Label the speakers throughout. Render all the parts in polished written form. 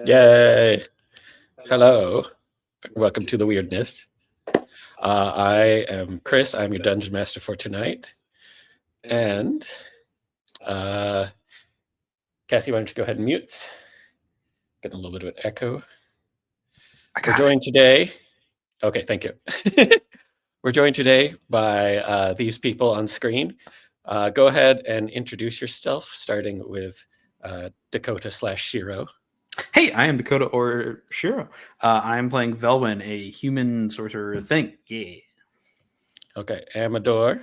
Speaker 1: Yay! Hello. Welcome to the Weirdness. I am Chris. I'm your dungeon master for tonight. And Cassie, why don't you go ahead and mute? Getting a little bit of an echo. We're joined today. Okay, thank you. We're joined today by these people on screen. Go ahead and introduce yourself, starting with Dakota/Shiro.
Speaker 2: Hey, I am Dakota or Shiro. I'm playing Velwyn, a human sorcerer thing. Yeah.
Speaker 1: Okay, Amador.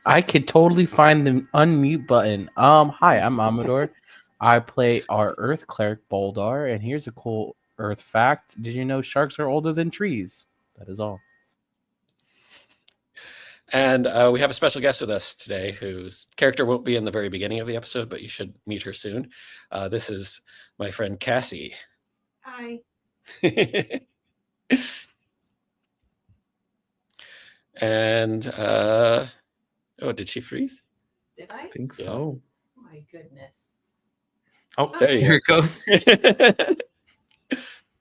Speaker 3: I could totally find the unmute button. Hi, I'm Amador. I play our Earth Cleric Boldar, and here's a cool Earth fact. Did you know sharks are older than trees? That is all.
Speaker 1: And we have a special guest with us today whose character won't be in the very beginning of the episode, but you should meet her soon. This is my friend Cassie.
Speaker 4: Hi.
Speaker 1: And, did she freeze?
Speaker 4: Did I?
Speaker 2: I think
Speaker 1: Yeah.
Speaker 2: so.
Speaker 4: My goodness.
Speaker 2: Oh,
Speaker 1: There you
Speaker 2: here it goes.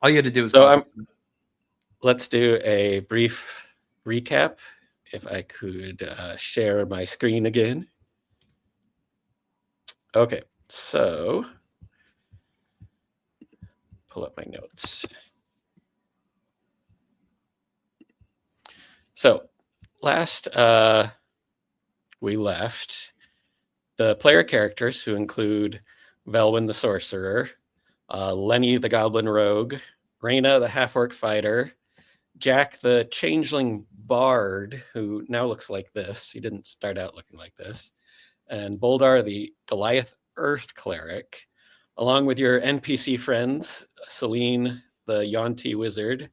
Speaker 2: All you had to do was.
Speaker 1: So let's do a brief recap. If I could share my screen again. Okay, so pull up my notes. So last we left, the player characters, who include Velwyn the Sorcerer, Lenny the Goblin Rogue, Reyna the Half-Orc Fighter, Jack the Changeling Bard, who now looks like this. He didn't start out looking like this. And Boldar the Goliath Earth Cleric, along with your NPC friends, Celine the Yonti Wizard,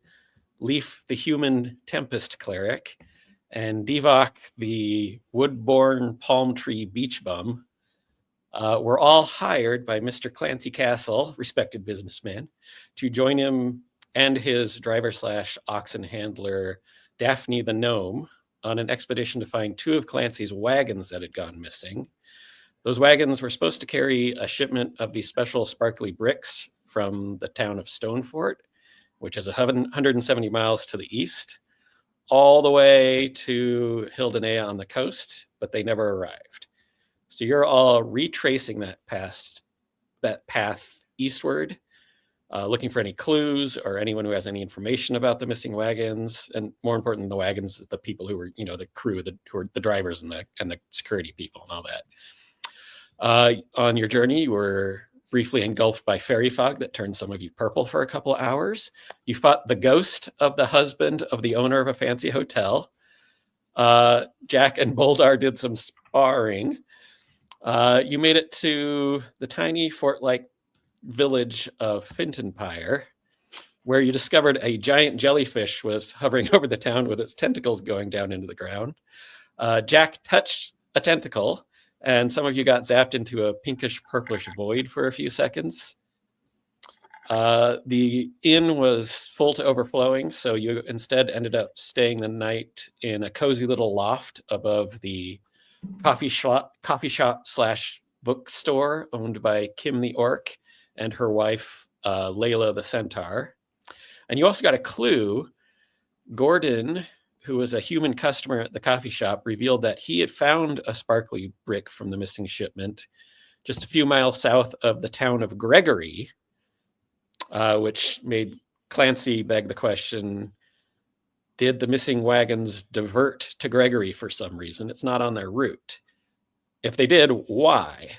Speaker 1: Leaf the Human Tempest Cleric, and Divok the Woodborn Palm Tree Beach Bum. Were all hired by Mr. Clancy Castle, respected businessman, to join him and his driver/oxen handler, Daphne the Gnome, on an expedition to find two of Clancy's wagons that had gone missing. Those wagons were supposed to carry a shipment of these special sparkly bricks from the town of Stonefort, which is 170 miles to the east, all the way to Hildenea on the coast, but they never arrived. So you're all retracing that path eastward, looking for any clues or anyone who has any information about the missing wagons. And more important than the wagons is the people who were, the crew, who were the drivers and the security people and all that. On your journey, you were briefly engulfed by fairy fog that turned some of you purple for a couple of hours. You fought the ghost of the husband of the owner of a fancy hotel. Jack and Boldar did some sparring. You made it to the tiny fort-like village of Fintonpire, where you discovered a giant jellyfish was hovering over the town with its tentacles going down into the ground. Jack touched a tentacle, and some of you got zapped into a pinkish purplish void for a few seconds. The inn was full to overflowing, so you instead ended up staying the night in a cozy little loft above the coffee shop / bookstore owned by Kim the Orc and her wife, Layla the Centaur. And you also got a clue. Gordon, who was a human customer at the coffee shop, revealed that he had found a sparkly brick from the missing shipment just a few miles south of the town of Gregory, which made Clancy beg the question, did the missing wagons divert to Gregory for some reason? It's not on their route. If they did, why?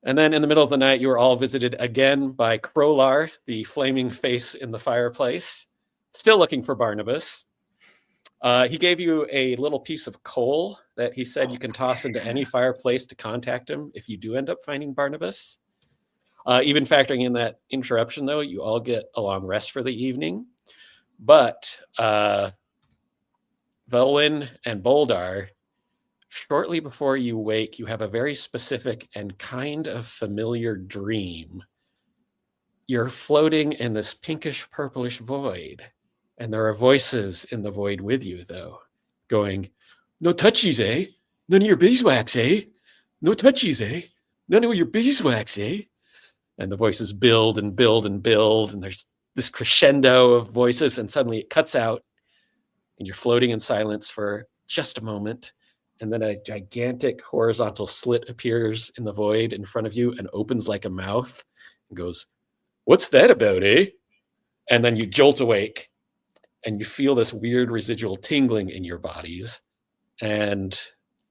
Speaker 1: And then in the middle of the night, you were all visited again by Krolar, the flaming face in the fireplace, still looking for Barnabas. He gave you a little piece of coal that he said you can toss into any fireplace to contact him if you do end up finding Barnabas. Even factoring in that interruption, though, you all get a long rest for the evening. But Velwyn and Boldar, shortly before you wake, you have a very specific and kind of familiar dream. You're floating in this pinkish purplish void, and there are voices in the void with you, though, going, "No touchies, eh? None of your beeswax, eh? No touchies, eh? None of your beeswax, eh? And the voices build and build and build, and there's this crescendo of voices, and suddenly it cuts out, and you're floating in silence for just a moment, and then a gigantic horizontal slit appears in the void in front of you and opens like a mouth and goes, "What's that about, eh?" And then you jolt awake, and you feel this weird residual tingling in your bodies. And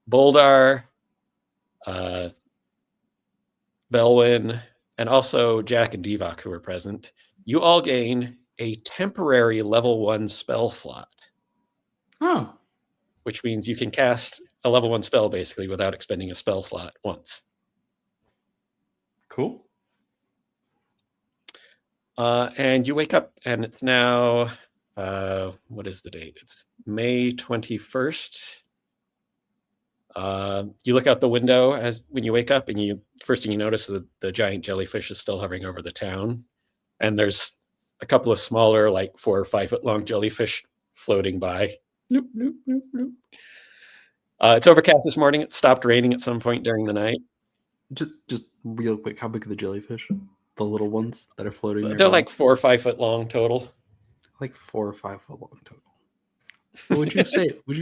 Speaker 1: Boldar, Belwyn, and also Jack and Devok, who are present, you all gain a temporary level 1 spell slot.
Speaker 2: Oh,
Speaker 1: Which means you can cast a level 1 spell basically without expending a spell slot once.
Speaker 2: cool.
Speaker 1: And you wake up, and it's now, what is the date? It's May 21st. You look out the window when you wake up, and first thing you notice is the giant jellyfish is still hovering over the town. And there's a couple of smaller, like 4 or 5 foot long jellyfish floating by. Bloop, bloop, bloop, bloop. It's overcast this morning. It stopped raining at some point during the night.
Speaker 2: Just real quick, how big are the jellyfish? The little ones that are floating there?
Speaker 1: They're like 4 or 5 foot long total.
Speaker 2: Like 4 or 5 foot long total. Would you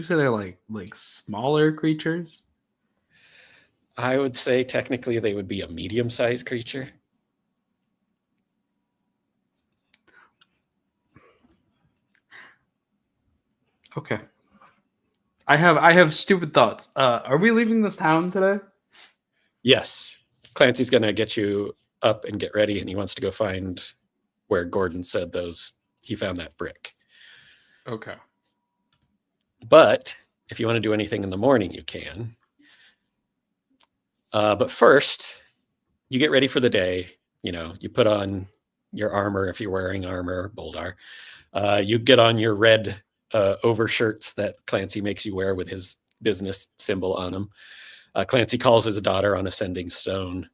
Speaker 2: say they're like smaller creatures?
Speaker 1: I would say technically they would be a medium-sized creature.
Speaker 2: Okay. I have stupid thoughts. Are we leaving this town today?
Speaker 1: Yes. Clancy's going to get you up and get ready, and he wants to go find where Gordon said he found that brick.
Speaker 2: Okay.
Speaker 1: But if you want to do anything in the morning, you can. But first, you get ready for the day. You put on your armor if you're wearing armor, Boldar. You get on your red overshirts that Clancy makes you wear with his business symbol on them. Clancy calls his daughter on Ascending Stone.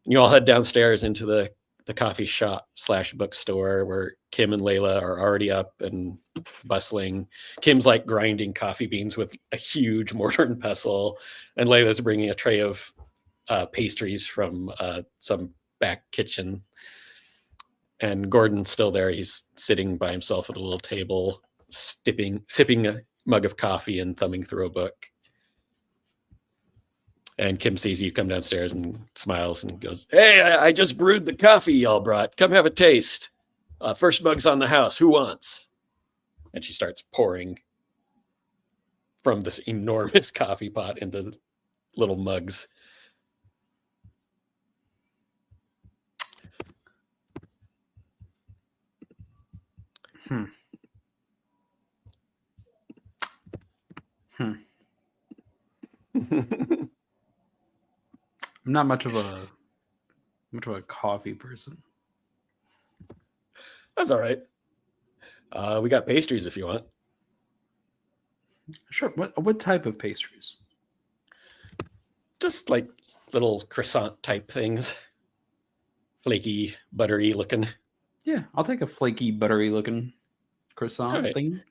Speaker 1: And you all head downstairs into the coffee shop / bookstore where Kim and Layla are already up and bustling. Kim's like grinding coffee beans with a huge mortar and pestle, and Layla's bringing a tray of pastries from some back kitchen. And Gordon's still there. He's sitting by himself at a little table, sipping a mug of coffee and thumbing through a book. And Kim sees you come downstairs and smiles and goes, "Hey, I just brewed the coffee y'all brought. Come have a taste. First mug's on the house. Who wants?" And she starts pouring from this enormous coffee pot into little mugs.
Speaker 2: I'm not much of a coffee person.
Speaker 1: That's all right. We got pastries if you want.
Speaker 2: Sure. What type of pastries?
Speaker 1: Just like little croissant type things. Flaky, buttery looking.
Speaker 2: Yeah, I'll take a flaky, buttery looking croissant thing.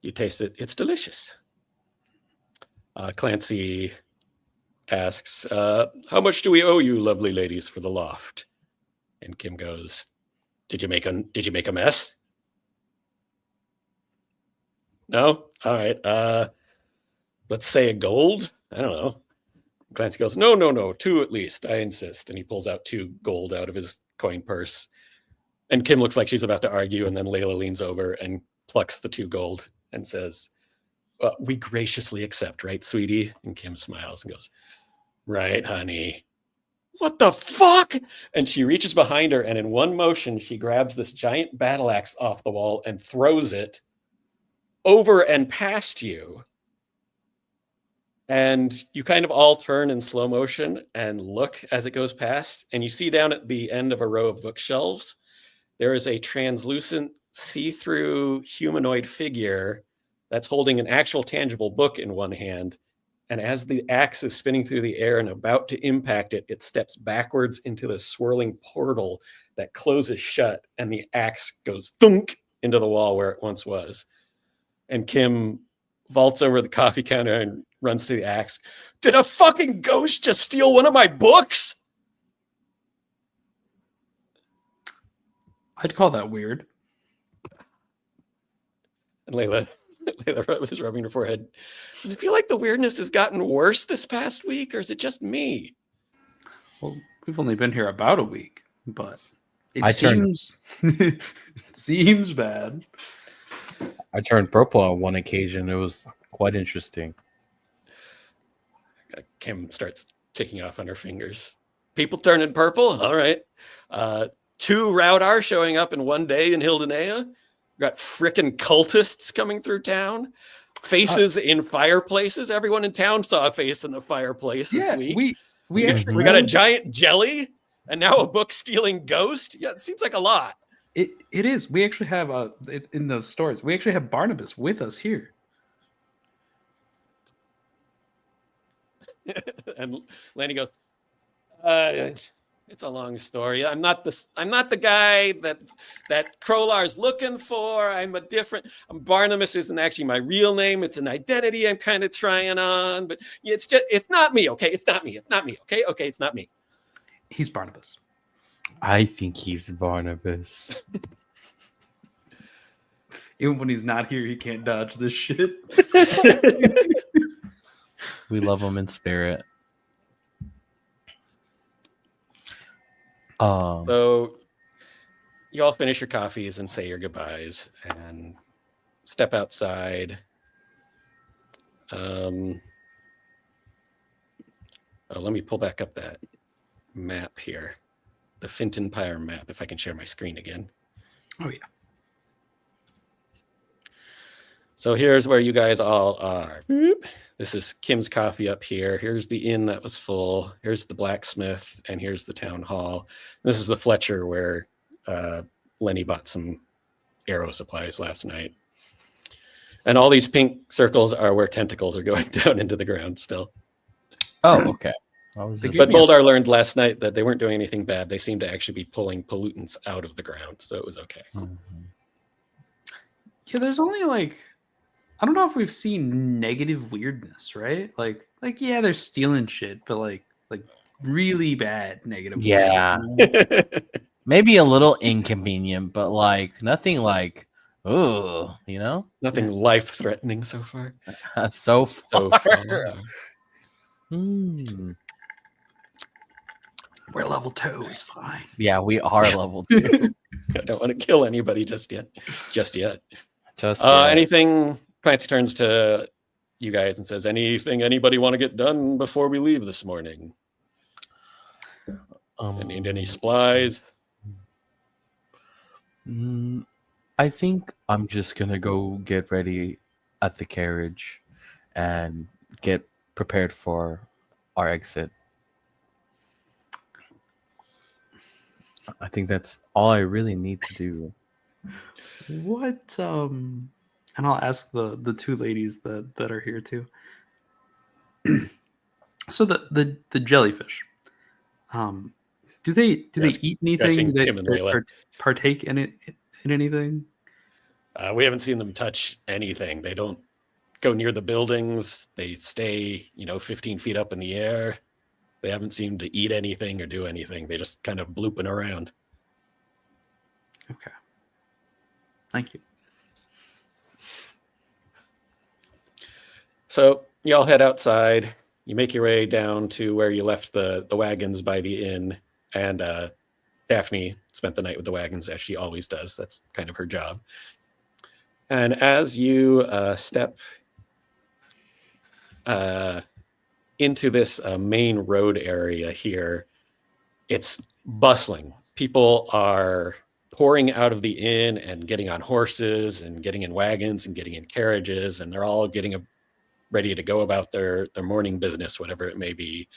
Speaker 1: You taste it. It's delicious. Clancy asks, "How much do we owe you, lovely ladies, for the loft?" And Kim goes, Did you make a mess?" "No? All right. Let's say a gold? I don't know." Clancy goes, No, 2 at least. I insist." And he pulls out 2 gold out of his coin purse. And Kim looks like she's about to argue, and then Layla leans over and plucks the 2 gold and says, "We graciously accept, right, sweetie?" And Kim smiles and goes, "Right, honey." "What the fuck?" And she reaches behind her, and in one motion, she grabs this giant battle axe off the wall and throws it over and past you. And you kind of all turn in slow motion and look as it goes past, and you see down at the end of a row of bookshelves, there is a translucent, see-through humanoid figure that's holding an actual tangible book in one hand. And as the axe is spinning through the air and about to impact it, it steps backwards into the swirling portal that closes shut, and the axe goes thunk into the wall where it once was. And Kim vaults over the coffee counter and runs to the axe. Did a fucking ghost just steal one of my books?
Speaker 2: I'd call that weird.
Speaker 1: And Layla was rubbing her forehead. Does it feel like the weirdness has gotten worse this past week, or is it just me?
Speaker 2: Well, we've only been here about a week, but it
Speaker 3: I turned-
Speaker 2: seems it seems bad.
Speaker 3: I turned purple on one occasion. It was quite interesting.
Speaker 1: Kim starts ticking off on her fingers. People turning purple? All right. 2 Raudar showing up in one day in Hildenea. Got frickin' cultists coming through town. Faces in fireplaces. Everyone in town saw a face in the fireplace this week.
Speaker 2: We actually
Speaker 1: We got a giant jelly and now a book stealing ghost. Yeah, it seems like a lot.
Speaker 2: It is. We actually have in those stores. We actually have Barnabas with us here.
Speaker 1: And Lanny goes, it's a long story. I'm not the guy that Krolar's looking for. Barnabas isn't actually my real name. It's an identity I'm kind of trying on, but it's not me. Okay. It's not me. Okay. Okay. It's not me.
Speaker 2: He's Barnabas.
Speaker 3: I think he's Barnabas.
Speaker 2: Even when he's not here, he can't dodge this shit.
Speaker 3: We love him in spirit.
Speaker 1: So you all finish your coffees and say your goodbyes and step outside. Let me pull back up that map here. The Finton Pyre map, if I can share my screen again.
Speaker 2: Oh, yeah.
Speaker 1: So here's where you guys all are. This is Kim's Coffee up here. Here's the inn that was full. Here's the blacksmith, and here's the town hall. This is the Fletcher where Lenny bought some arrow supplies last night. And all these pink circles are where tentacles are going down into the ground still.
Speaker 3: Oh, okay.
Speaker 1: But Boldar learned last night that they weren't doing anything bad. They seemed to actually be pulling pollutants out of the ground, so it was okay.
Speaker 3: Mm-hmm.
Speaker 2: Yeah, there's only I don't know if we've seen negative weirdness, right? Like yeah, they're stealing shit, but like really bad negative.
Speaker 3: Yeah.
Speaker 2: weirdness.
Speaker 3: Maybe a little inconvenient, but nothing oh,
Speaker 1: Nothing life-threatening so far.
Speaker 3: so
Speaker 1: So
Speaker 3: far.
Speaker 1: far.
Speaker 2: We're level 2. It's fine.
Speaker 3: Yeah, we are level 2.
Speaker 1: I don't want to kill anybody just yet.
Speaker 3: Just
Speaker 1: Anything? Clancy turns to you guys and says, anything anybody want to get done before we leave this morning? Need any supplies?
Speaker 3: I think I'm just gonna go get ready at the carriage and get prepared for our exit. I think that's all I really need to do.
Speaker 2: What and I'll ask the 2 ladies that are here too. So the jellyfish. Do they eat anything that partake in it in anything?
Speaker 1: We haven't seen them touch anything. They don't go near the buildings. They stay, 15 feet up in the air. They haven't seemed to eat anything or do anything. They just kind of blooping around.
Speaker 2: Okay. Thank you.
Speaker 1: So y'all head outside. You make your way down to where you left the wagons by the inn. And Daphne spent the night with the wagons, as she always does. That's kind of her job. And as you step into this main road area here, it's bustling. People are pouring out of the inn and getting on horses and getting in wagons and getting in carriages, and they're all getting ready to go about their morning business, whatever it may be.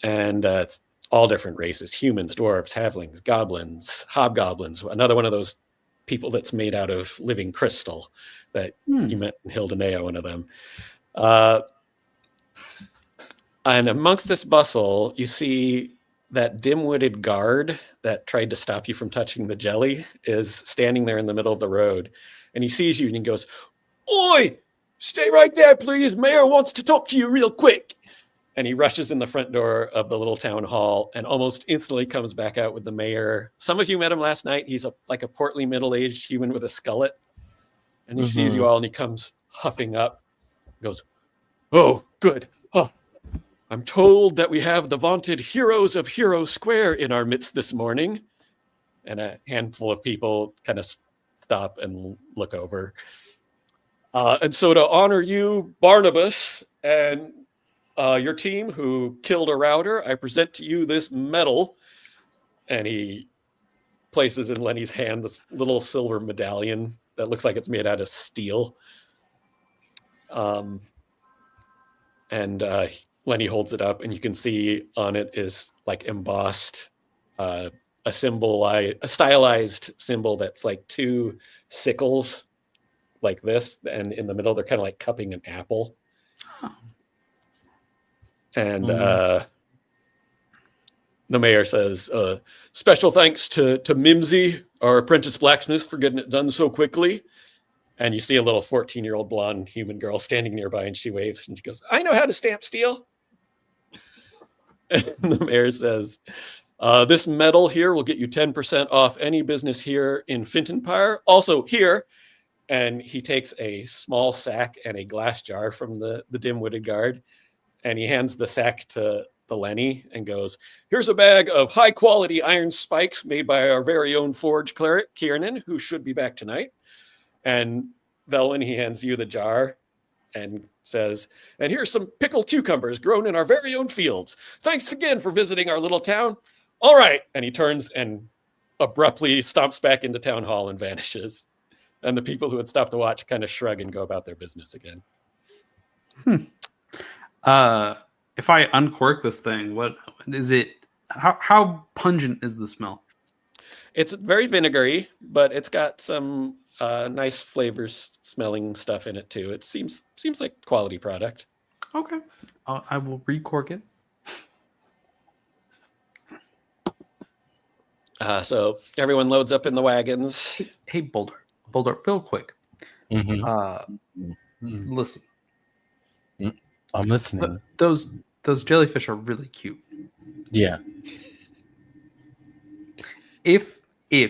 Speaker 1: And it's all different races: humans, dwarves, halflings, goblins, hobgoblins. Another one of those people that's made out of living crystal that you met in Hildenea, one of them. And amongst this bustle, you see that dim-witted guard that tried to stop you from touching the jelly is standing there in the middle of the road. And he sees you and he goes, "Oi, Stay right there, please. Mayor wants to talk to you real quick. And he rushes in the front door of the little town hall and almost instantly comes back out with the mayor. Some of you met him last night. He's like a portly middle-aged human with a skullet. And he sees you all and he comes huffing up. Goes, oh, good. Oh, I'm told that we have the vaunted heroes of Hero Square in our midst this morning. And a handful of people kind of stop and look over. And so to honor you, Barnabas, and your team who killed a router, I present to you this medal. And he places in Lenny's hand this little silver medallion that looks like it's made out of steel. And Lenny holds it up, and you can see on it is like embossed a symbol, a stylized symbol that's like two sickles like this, and in the middle they're kind of like cupping an apple. And the mayor says, special thanks to Mimsy, our apprentice blacksmith, for getting it done so quickly. And you see a little 14-year-old blonde human girl standing nearby, and she waves and she goes, I know how to stamp steel. And the mayor says, this medal here will get you 10% off any business here in Fintonpire. Also here, and he takes a small sack and a glass jar from the dim-witted guard, and he hands the sack to Lenny and goes, here's a bag of high-quality iron spikes made by our very own forge cleric, Kiernan, who should be back tonight. And Velwyn, he hands you the jar and says, and here's some pickled cucumbers grown in our very own fields. Thanks again for visiting our little town. All right. And he turns and abruptly stomps back into town hall and vanishes. And the people who had stopped to watch kind of shrug and go about their business again.
Speaker 2: If I uncork this thing, what is it? How pungent is the smell?
Speaker 1: It's very vinegary, but it's got some nice flavors smelling stuff in it too. It seems like quality product.
Speaker 2: Okay. I will recork it.
Speaker 1: So everyone loads up in the wagons.
Speaker 2: Hey, Boulder, real quick. Listen.
Speaker 3: I'm listening.
Speaker 2: Those jellyfish are really cute.
Speaker 3: Yeah.
Speaker 2: If we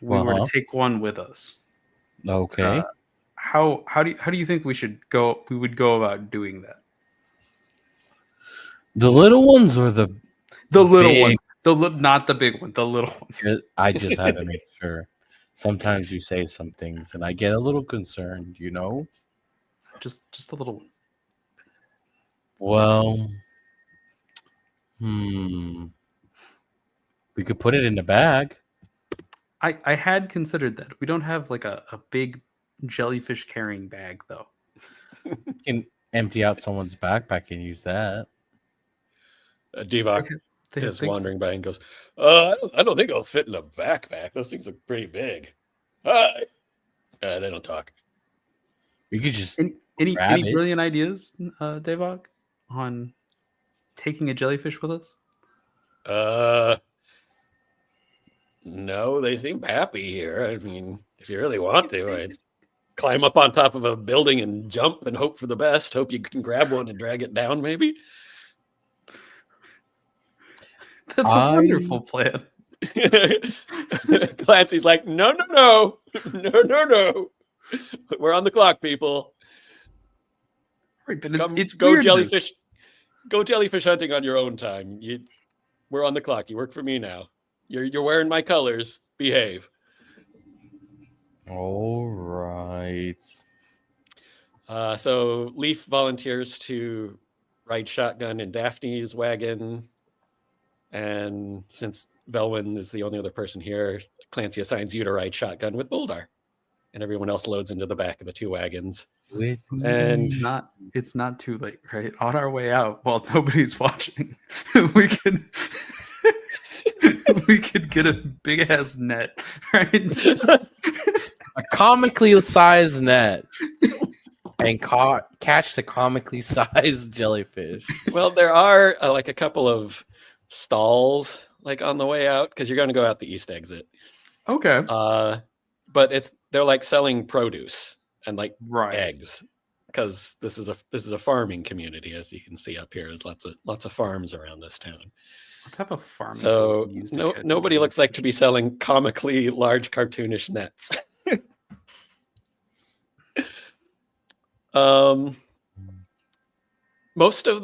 Speaker 2: were to take one with us,
Speaker 3: Okay.
Speaker 2: how do you think we would go about doing that?
Speaker 3: The little ones or the
Speaker 2: little
Speaker 3: big
Speaker 2: ones, not the big one, the little ones.
Speaker 3: I just had to make sure. Sometimes you say some things and I get a little concerned, you know?
Speaker 2: Just a little one.
Speaker 3: Well, we could put it in a bag.
Speaker 2: I had considered that. We don't have like a big jellyfish carrying bag though.
Speaker 3: You can empty out someone's backpack and use that.
Speaker 1: Divok
Speaker 2: They have
Speaker 1: is
Speaker 2: things-
Speaker 1: wandering by and goes, I don't think it'll fit in a backpack. Those things look pretty big. They don't talk.
Speaker 3: We could just
Speaker 2: Any
Speaker 3: grab it.
Speaker 2: brilliant ideas, Devok, on taking a jellyfish with us?
Speaker 1: No, they seem happy here. I mean, if you really want to, I'd climb up on top of a building and jump and hope for the best. Hope you can grab one and drag it down, maybe.
Speaker 2: That's a wonderful plan.
Speaker 1: Clancy's like, no. We're on the clock, people.
Speaker 2: Right, but
Speaker 1: Come,
Speaker 2: it's
Speaker 1: go
Speaker 2: weirdness.
Speaker 1: jellyfish. Go jellyfish hunting on your own time. We're on the clock. You work for me now. You're wearing my colors. Behave.
Speaker 3: All right.
Speaker 1: So Leaf volunteers to ride shotgun in Daphne's wagon. And since Velwyn is the only other person here, Clancy assigns you to ride shotgun with Boldar. And everyone else loads into the back of the two wagons. And
Speaker 2: It's not too late, right? On our way out, while nobody's watching, we could get a big ass net, right?
Speaker 3: A comically sized net and catch the comically sized jellyfish.
Speaker 1: well, there are like a couple of stalls like on the way out because you're going to go out the east exit.
Speaker 2: Okay.
Speaker 1: But they're like selling produce. and like
Speaker 2: Right.
Speaker 1: eggs, because this is a farming community, as you can see up here. There's lots of farms around this town.
Speaker 2: What type of farming
Speaker 1: So
Speaker 2: tools do you use to catch
Speaker 1: nobody
Speaker 2: eggs?
Speaker 1: looks like to be selling comically large cartoonish nets.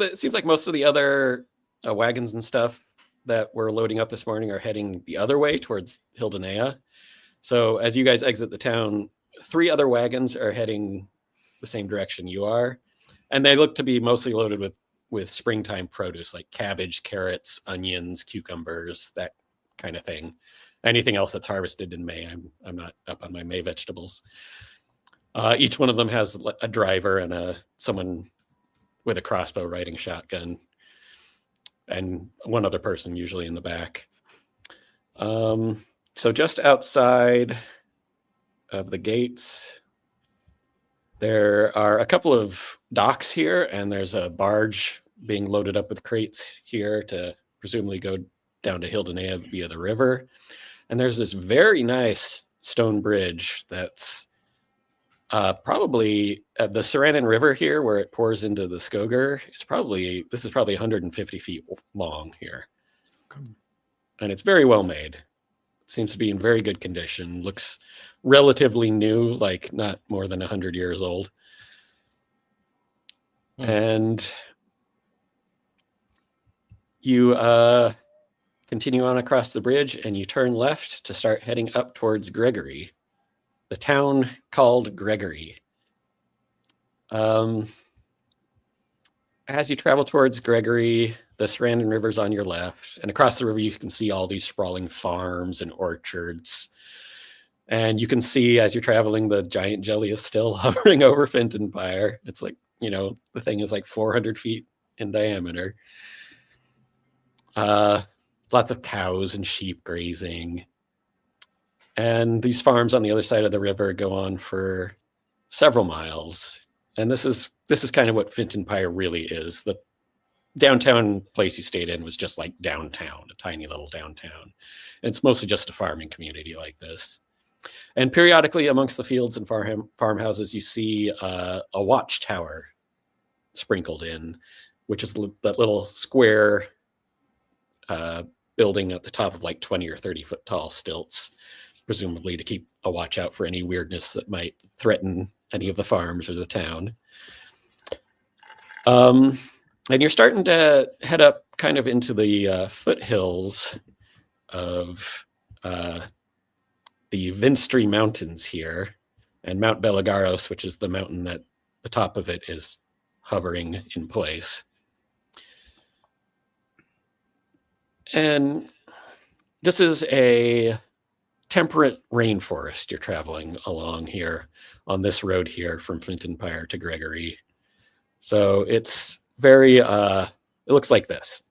Speaker 1: It seems like most of the other wagons and stuff that we're loading up this morning are heading the other way towards Hildenea. So as you guys exit the town, 3 other wagons are heading the same direction you are, and they look to be mostly loaded with springtime produce like cabbage, carrots, onions, cucumbers, that kind of thing. Anything else that's harvested in May. I'm not up on my May vegetables. Each one of them has a driver and someone with a crossbow riding shotgun, and one other person usually in the back. So just outside of the gates, there are a couple of docks here, and there's a barge being loaded up with crates here to presumably go down to Hildenea via the river. And there's this very nice stone bridge that's probably the Saranin River here, where it pours into the Skoger. This is probably 150 feet long here, and it's very well made. It seems to be in very good condition. Looks relatively new, like not more than 100 years old. And you continue on across the bridge, and you turn left to start heading up towards Gregory, the town called Gregory. As you travel towards Gregory, the Sarandon River's on your left, and across the river you can see all these sprawling farms and orchards. And you can see, as you're traveling, the giant jelly is still hovering over Fintonpire. It's like, the thing is like 400 feet in diameter. Lots of cows and sheep grazing. And these farms on the other side of the river go on for several miles. And this is kind of what Fintonpire really is. The downtown place you stayed in was just like downtown, a tiny little downtown. And it's mostly just a farming community like this. And periodically amongst the fields and farmhouses, you see a watchtower sprinkled in, which is that little square building at the top of like 20 or 30 foot tall stilts, presumably to keep a watch out for any weirdness that might threaten any of the farms or the town. And you're starting to head up kind of into the foothills of the Vinstri Mountains here, and Mount Belagaros, which is the mountain that the top of it is hovering in place. And this is a temperate rainforest you're traveling along here on this road here from Fintonpire to Gregory. So it's very, it looks like this.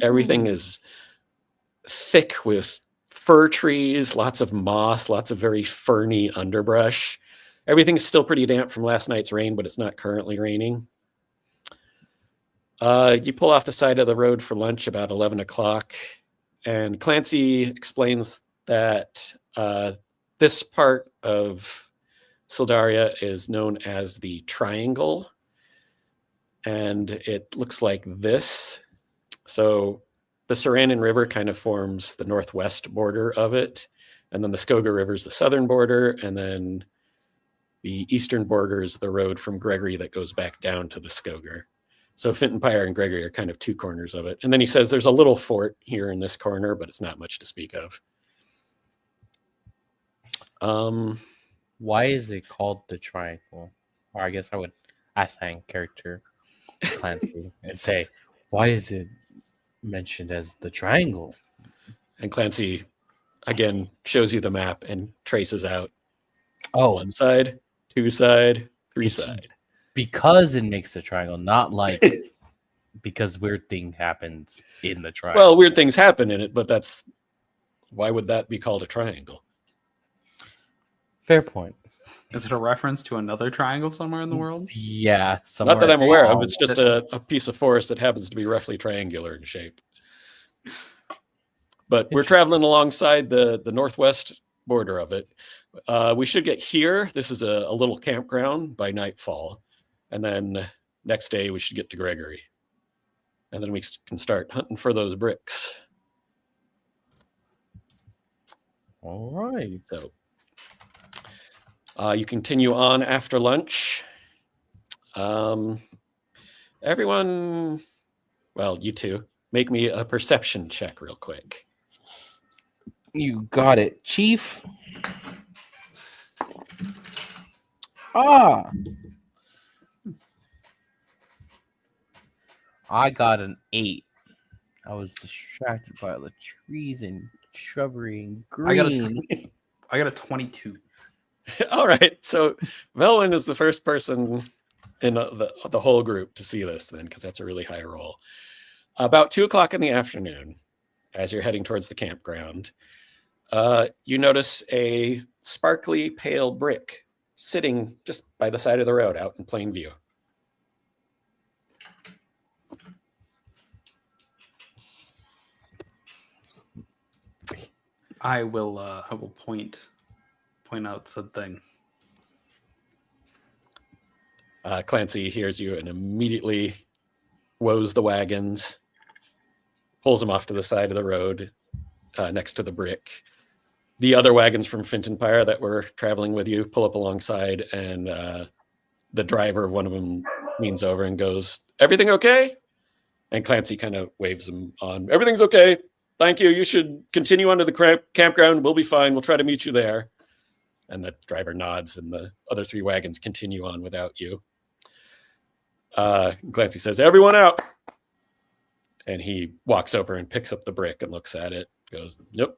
Speaker 1: Everything is thick with fir trees, lots of moss, lots of very ferny underbrush. Everything's still pretty damp from last night's rain, but it's not currently raining. You pull off the side of the road for lunch about 11 o'clock, and Clancy explains that this part of Sildaria is known as the Triangle, and it looks like this. So the Sarandon River kind of forms the northwest border of it, and then the Skoga River is the southern border, and then the eastern border is the road from Gregory that goes back down to the Skoga. So Fintonpire and Gregory are kind of two corners of it. And then he says there's a little fort here in this corner, but it's not much to speak of.
Speaker 3: Why is it called the Triangle? Or I guess I would assign character Clancy and say, why is it mentioned as the Triangle?
Speaker 1: And Clancy, again, shows you the map and traces out
Speaker 3: Oh,
Speaker 1: 1 side, 2 side, 3
Speaker 3: It's-
Speaker 1: side.
Speaker 3: because it makes a triangle, not like because weird thing happens in the triangle.
Speaker 1: Well, weird things happen in it, but why would that be called a triangle?
Speaker 3: Fair point.
Speaker 2: Is it a reference to another triangle somewhere in the world?
Speaker 3: Yeah,
Speaker 1: Not that I'm aware of.
Speaker 3: Oh,
Speaker 1: It's just a piece of forest that happens to be roughly triangular in shape. But we're traveling alongside the northwest border of it. We should get here. This is a little campground by nightfall. And then next day we should get to Gregory. And then we can start hunting for those bricks.
Speaker 3: All right.
Speaker 1: So you continue on after lunch. Everyone, well, you two, make me a perception check real quick.
Speaker 3: You got it, Chief. Ah. I got an 8. I was distracted by the trees and shrubbery and green.
Speaker 2: I got a 22.
Speaker 1: All right. So Velwyn is the first person in the whole group to see this then, because that's a really high roll. About 2 o'clock in the afternoon, as you're heading towards the campground, you notice a sparkly pale brick sitting just by the side of the road out in plain view.
Speaker 2: I will point out said thing.
Speaker 1: Clancy hears you and immediately woes the wagons, pulls them off to the side of the road next to the brick. The other wagons from Fintonpire that were traveling with you pull up alongside, and the driver of one of them leans over and goes, "Everything okay?" And Clancy kind of waves him on. "Everything's okay. Thank you. You should continue on to the campground. We'll be fine. We'll try to meet you there." And the driver nods, and the other 3 wagons continue on without you. Clancy says, "Everyone out." And he walks over and picks up the brick and looks at it, goes, "Yep,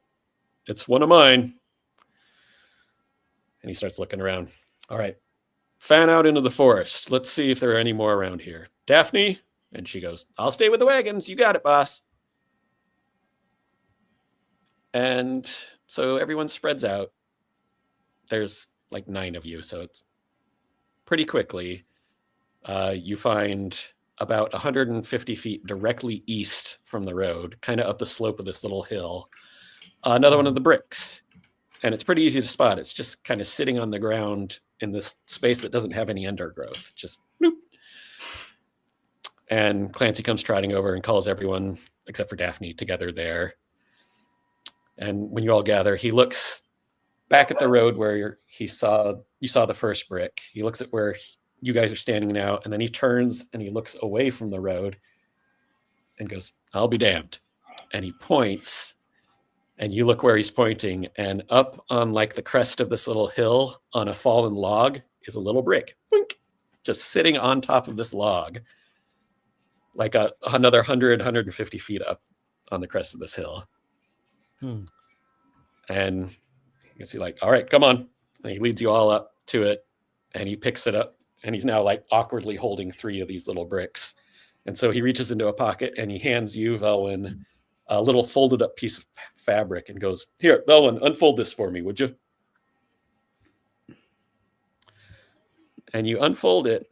Speaker 1: it's one of mine." And he starts looking around. "All right, fan out into the forest. Let's see if there are any more around here. Daphne?" And she goes, "I'll stay with the wagons. You got it, boss." And so everyone spreads out. There's like 9 of you, so it's pretty quickly. You find about 150 feet directly east from the road, kind of up the slope of this little hill, another one of the bricks. And it's pretty easy to spot. It's just kind of sitting on the ground in this space that doesn't have any undergrowth. Just bloop. And Clancy comes trotting over and calls everyone, except for Daphne, together there. And when you all gather, he looks back at the road where you saw the first brick. He looks at where you guys are standing now, and then he turns and he looks away from the road and goes, "I'll be damned." And he points, and you look where he's pointing, and up on like the crest of this little hill on a fallen log is a little brick. Boink, just sitting on top of this log, like another 150 feet up on the crest of this hill. And you can see, like, "All right, come on." And he leads you all up to it, and he picks it up, and he's now like awkwardly holding 3 of these little bricks. And so he reaches into a pocket and he hands you, Velwyn, a little folded up piece of fabric and goes, "Here, Velwyn, unfold this for me, would you?" And you unfold it,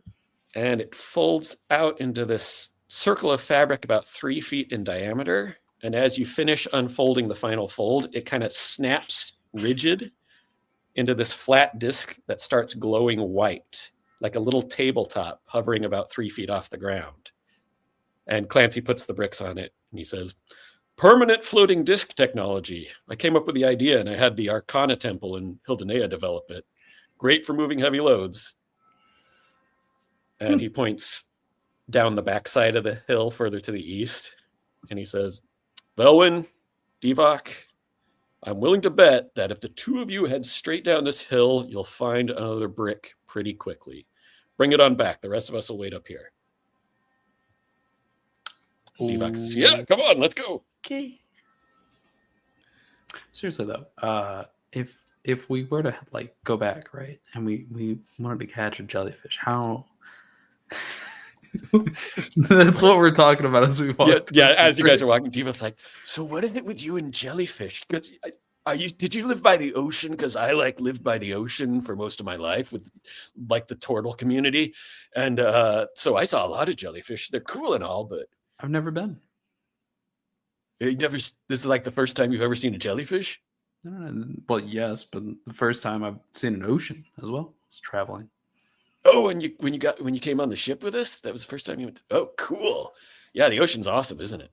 Speaker 1: and it folds out into this circle of fabric about 3 feet in diameter. And as you finish unfolding the final fold, it kind of snaps rigid into this flat disc that starts glowing white, like a little tabletop hovering about 3 feet off the ground. And Clancy puts the bricks on it, and he says, "Permanent floating disc technology. I came up with the idea, and I had the Arcana Temple in Hildenea develop it. Great for moving heavy loads." And he points down the backside of the hill further to the east, and he says, "Velwyn, Divok, I'm willing to bet that if the 2 of you head straight down this hill, you'll find another brick pretty quickly. Bring it on back. The rest of us will wait up here." Divok says, "Yeah, come on, let's go."
Speaker 2: Okay. Seriously though, if we were to like go back, right, and we wanted to catch a jellyfish, how? That's what we're talking about as we walk.
Speaker 1: Yeah. As you guys are walking, Divok's like, "So what is it with you and jellyfish? Did you live by the ocean? Because I like lived by the ocean for most of my life with like the turtle community, and so I saw a lot of jellyfish. They're cool and all, but
Speaker 2: I've never been.
Speaker 1: this is like the first time you've ever seen a jellyfish."
Speaker 2: I don't know. Well, yes, but the first time I've seen an ocean as well. I was traveling.
Speaker 1: Oh, and when you came on the ship with us, that was the first time you went. Oh, cool. Yeah, the ocean's awesome, isn't it?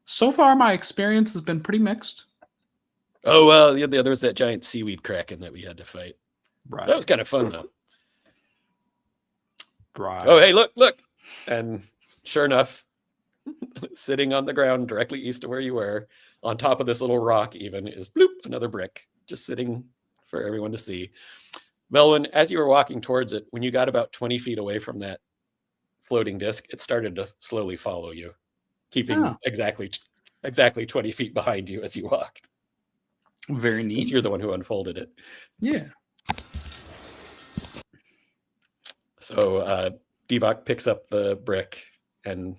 Speaker 2: So far, my experience has been pretty mixed.
Speaker 1: Oh, well, yeah, there was that giant seaweed kraken that we had to fight.
Speaker 2: Right.
Speaker 1: That was kind of fun, though.
Speaker 2: Right.
Speaker 1: Oh, hey, look. And sure enough, sitting on the ground directly east of where you were, on top of this little rock even, is bloop, another brick, just sitting for everyone to see. Melvin, as you were walking towards it, when you got about 20 feet away from that floating disc, it started to slowly follow you, keeping exactly 20 feet behind you as you walked.
Speaker 2: Very neat.
Speaker 1: Since you're the one who unfolded it.
Speaker 2: Yeah.
Speaker 1: So Devok picks up the brick and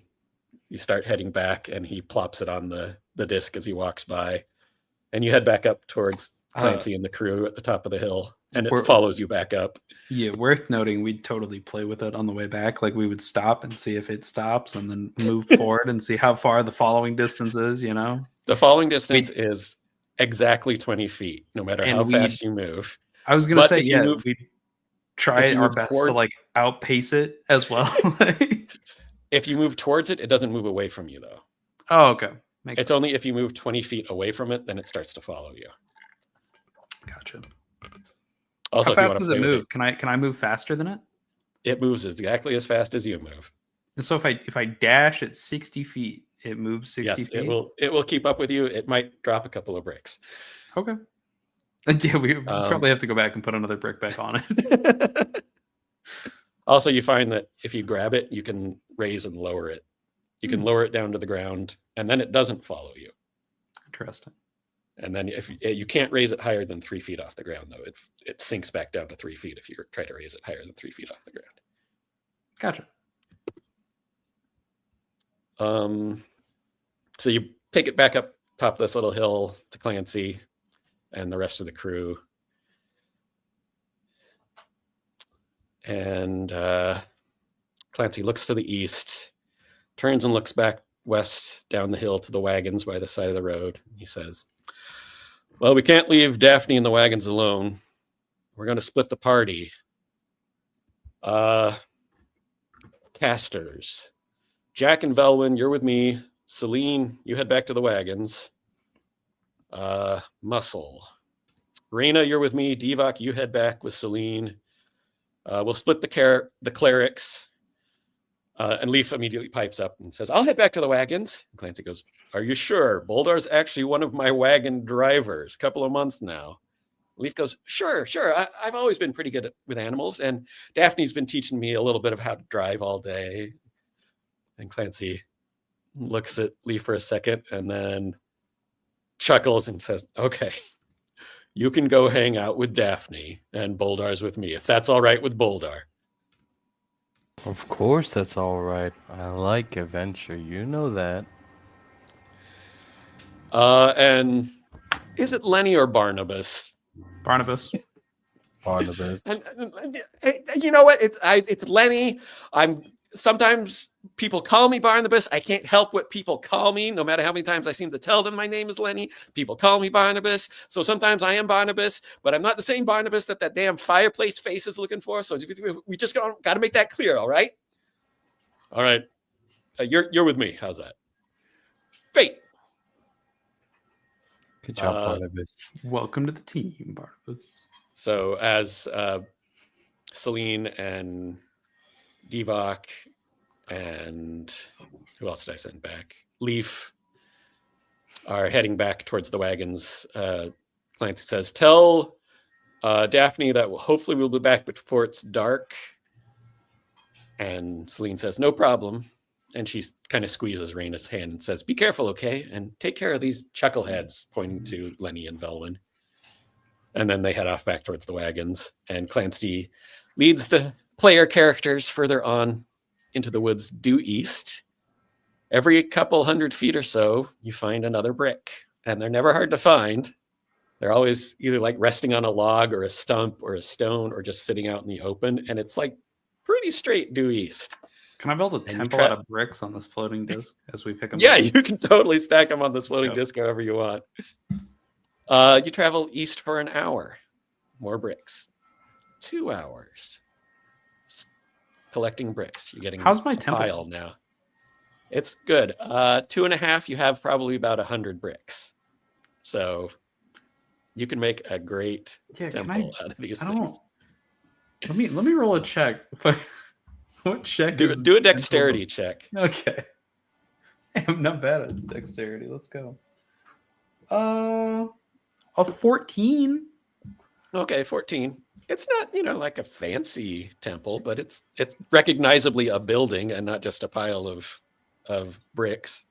Speaker 1: you start heading back, and he plops it on the disc as he walks by. And you head back up towards Clancy and the crew at the top of the hill, and it follows you back up.
Speaker 2: Yeah, worth noting, we'd totally play with it on the way back. Like, we would stop and see if it stops and then move forward and see how far the following distance is, you know?
Speaker 1: The following distance is exactly 20 feet, no matter how fast you move.
Speaker 2: I was going to say, yeah, we'd try our best to, like, outpace it as well.
Speaker 1: If you move towards it, it doesn't move away from you, though.
Speaker 2: Oh, okay.
Speaker 1: Makes sense. Only if you move 20 feet away from it, then it starts to follow you.
Speaker 2: Gotcha.
Speaker 1: Also,
Speaker 2: how fast does it move? Can I move faster than it?
Speaker 1: It moves exactly as fast as you move.
Speaker 2: And so if I dash at 60 feet, it moves 60 feet?
Speaker 1: It will keep up with you. It might drop a couple of bricks.
Speaker 2: Okay. Yeah, we probably have to go back and put another brick back on it.
Speaker 1: Also, you find that if you grab it, you can raise and lower it. You can lower it down to the ground, and then it doesn't follow you.
Speaker 2: Interesting.
Speaker 1: And then if you can't raise it higher than 3 feet off the ground, though, it sinks back down to 3 feet if you try to raise it higher than 3 feet off the ground.
Speaker 2: Gotcha.
Speaker 1: So you take it back up top of this little hill to Clancy and the rest of the crew. And Clancy looks to the east, turns and looks back west down the hill to the wagons by the side of the road. He says, well, we can't leave Daphne and the wagons alone. We're going to split the party. Casters. Jack and Velwyn, you're with me. Celine, you head back to the wagons. Muscle. Raina, you're with me. Devok, you head back with Celine. We'll split the clerics. And Leaf immediately pipes up and says, I'll head back to the wagons. And Clancy goes, are you sure? Boldar's actually one of my wagon drivers, couple of months now. Leaf goes, sure. I've always been pretty good with animals, and Daphne's been teaching me a little bit of how to drive all day. And Clancy looks at Leaf for a second and then chuckles and says, okay, you can go hang out with Daphne, and Boldar's with me, if that's all right with Boldar.
Speaker 3: Of course that's all right. I like adventure. You know that.
Speaker 1: And is it Lenny or Barnabas?
Speaker 2: Barnabas.
Speaker 3: Barnabas.
Speaker 1: And you know what? It's Lenny. Sometimes people call me Barnabas. I can't help what people call me, no matter how many times I seem to tell them my name is Lenny. People call me Barnabas. So sometimes I am Barnabas, but I'm not the same Barnabas that damn fireplace face is looking for. So we just got to make that clear, all right? All right. You're with me. How's that? Great.
Speaker 3: Good job, Barnabas.
Speaker 2: Welcome to the team, Barnabas.
Speaker 1: So as Celine and Devok and who else did I send back? Leaf are heading back towards the wagons. Clancy says, tell Daphne that hopefully we'll be back before it's dark. And Celine says, no problem. And she kind of squeezes Raina's hand and says, be careful, okay? And take care of these chuckleheads, pointing to Lenny and Velwyn. And then they head off back towards the wagons. And Clancy leads the player characters further on into the woods due east. Every couple 100 feet or so, you find another brick. And they're never hard to find. They're always either like resting on a log or a stump or a stone or just sitting out in the open. And it's like pretty straight due east.
Speaker 2: Can I build a
Speaker 1: you
Speaker 2: temple out of bricks on this floating disc as we pick them
Speaker 1: Yeah,
Speaker 2: up?
Speaker 1: you can totally stack them on this floating
Speaker 2: Yep.
Speaker 1: disc however you want. You travel east for an hour. More bricks. 2 hours. Collecting bricks. You're getting
Speaker 2: How's my
Speaker 1: a
Speaker 2: temple?
Speaker 1: pile now. It's good. 2.5, you have probably about 100 bricks. So you can make a great temple out of these things.
Speaker 2: Let me roll a check. What check
Speaker 1: Do a dexterity check.
Speaker 2: Okay. I'm not bad at dexterity. Let's go. A 14.
Speaker 1: Okay, 14. It's not, like a fancy temple, but it's recognizably a building and not just a pile of bricks.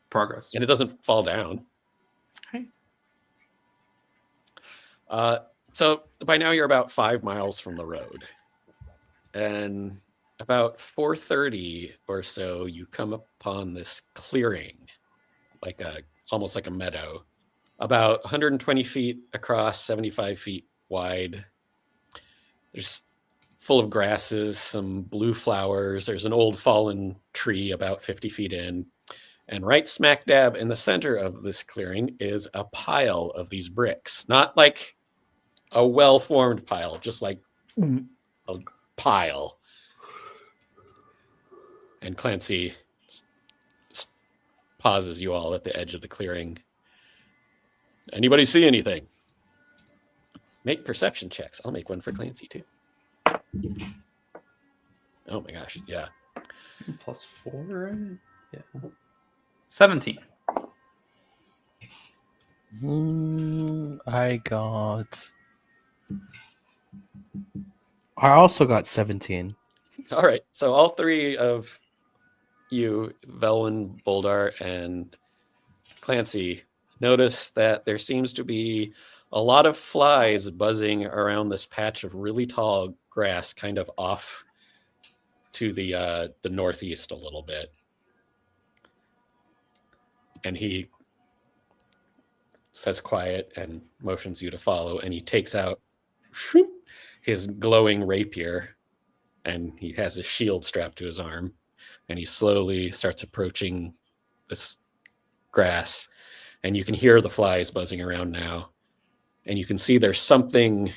Speaker 2: Progress.
Speaker 1: And it doesn't fall down.
Speaker 2: Okay.
Speaker 1: So by now you're about 5 miles from the road. And about 4:30 or so, you come upon this clearing, almost like a meadow, about 120 feet across, 75 feet wide. There's full of grasses, some blue flowers. There's an old fallen tree about 50 feet in. And right smack dab in the center of this clearing is a pile of these bricks. Not like a well-formed pile, just like a pile. And Clancy pauses you all at the edge of the clearing. Anybody see anything? Make perception checks. I'll make one for Clancy too. Oh my gosh, yeah.
Speaker 2: +4, right? Yeah. 17.
Speaker 3: I also got 17.
Speaker 1: All right, so all three of you, Velwyn, Boldar, and Clancy, notice that there seems to be a lot of flies buzzing around this patch of really tall grass, kind of off to the northeast a little bit. And he says quiet and motions you to follow, and he takes out his glowing rapier, and he has a shield strapped to his arm, and he slowly starts approaching this grass, and you can hear the flies buzzing around now, and you can see there's something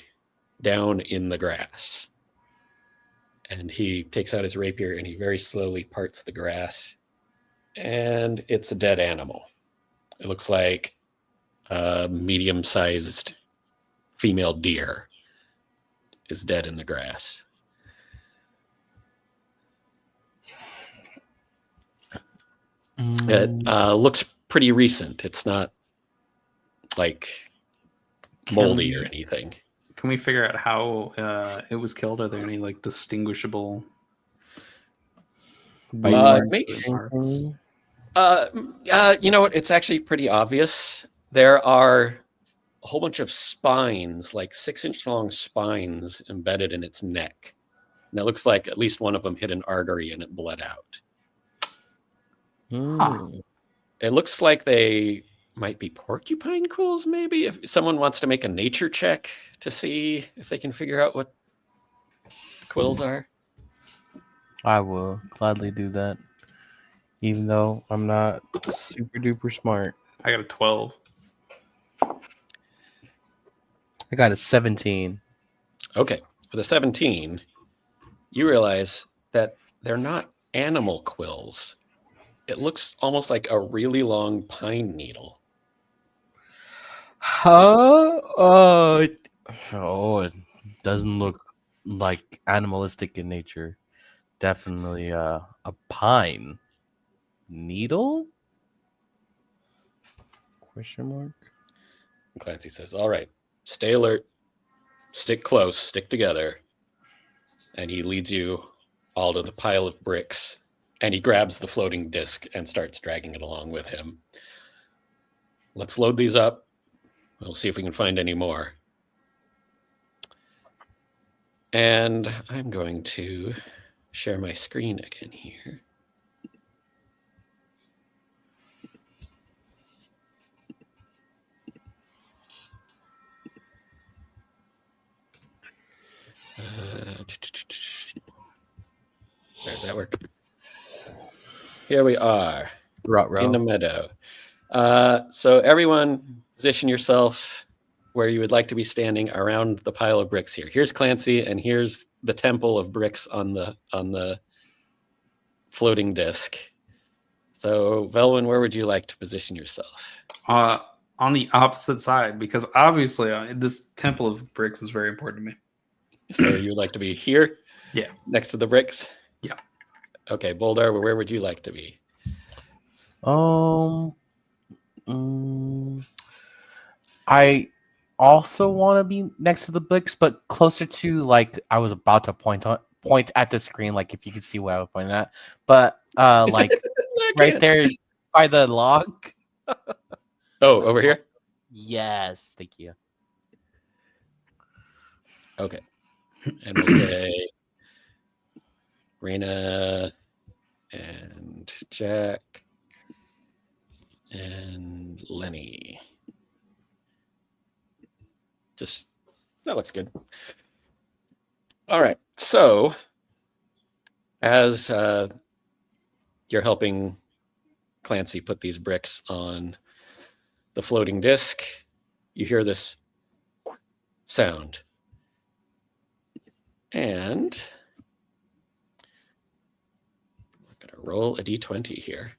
Speaker 1: down in the grass. And he takes out his rapier and he very slowly parts the grass, and it's a dead animal. It looks like a medium-sized female deer is dead in the grass. It looks pretty recent. It's not like moldy or anything.
Speaker 2: Can we figure out how it was killed? Are there any distinguishable
Speaker 1: Make-
Speaker 2: marks?
Speaker 1: You know what? It's actually pretty obvious. There are a whole bunch of spines, like 6-inch long spines embedded in its neck. And it looks like at least one of them hit an artery and it bled out.
Speaker 2: Huh.
Speaker 1: It looks like they might be porcupine quills, maybe. If someone wants to make a nature check to see if they can figure out what quills are.
Speaker 3: I will gladly do that, even though I'm not super duper smart.
Speaker 2: I got a 12.
Speaker 3: I got a 17.
Speaker 1: Okay, with a 17, you realize that they're not animal quills. It looks almost like a really long pine needle.
Speaker 3: Huh? It doesn't look like animalistic in nature. Definitely a pine needle? Question mark.
Speaker 1: Clancy says, all right, stay alert, stick close, stick together. And he leads you all to the pile of bricks, and he grabs the floating disc and starts dragging it along with him. Let's load these up. We'll see if we can find any more. And I'm going to share my screen again here. Does that work? here we are in the
Speaker 3: Ruh-roh.
Speaker 1: meadow. So everyone position yourself where you would like to be standing around the pile of bricks here. Here's Clancy, and here's the temple of bricks on the floating disc. So Velwyn, where would you like to position yourself?
Speaker 2: On the opposite side, because obviously this temple of bricks is very important to me.
Speaker 1: So you would like to be here?
Speaker 2: Yeah.
Speaker 1: Next to the bricks?
Speaker 2: Yeah.
Speaker 1: Okay, Boulder, where would you like to be?
Speaker 3: I also want to be next to the bricks, but closer to like I was about to point at the screen, like if you could see what I was pointing at, but like right there by the log.
Speaker 1: Oh, over here?
Speaker 3: Yes, thank you.
Speaker 1: Okay. And we'll say Raina and Jack and Lenny. Just, that looks good. All right. So, as you're helping Clancy put these bricks on the floating disc, you hear this sound. And I'm going to roll a d20 here.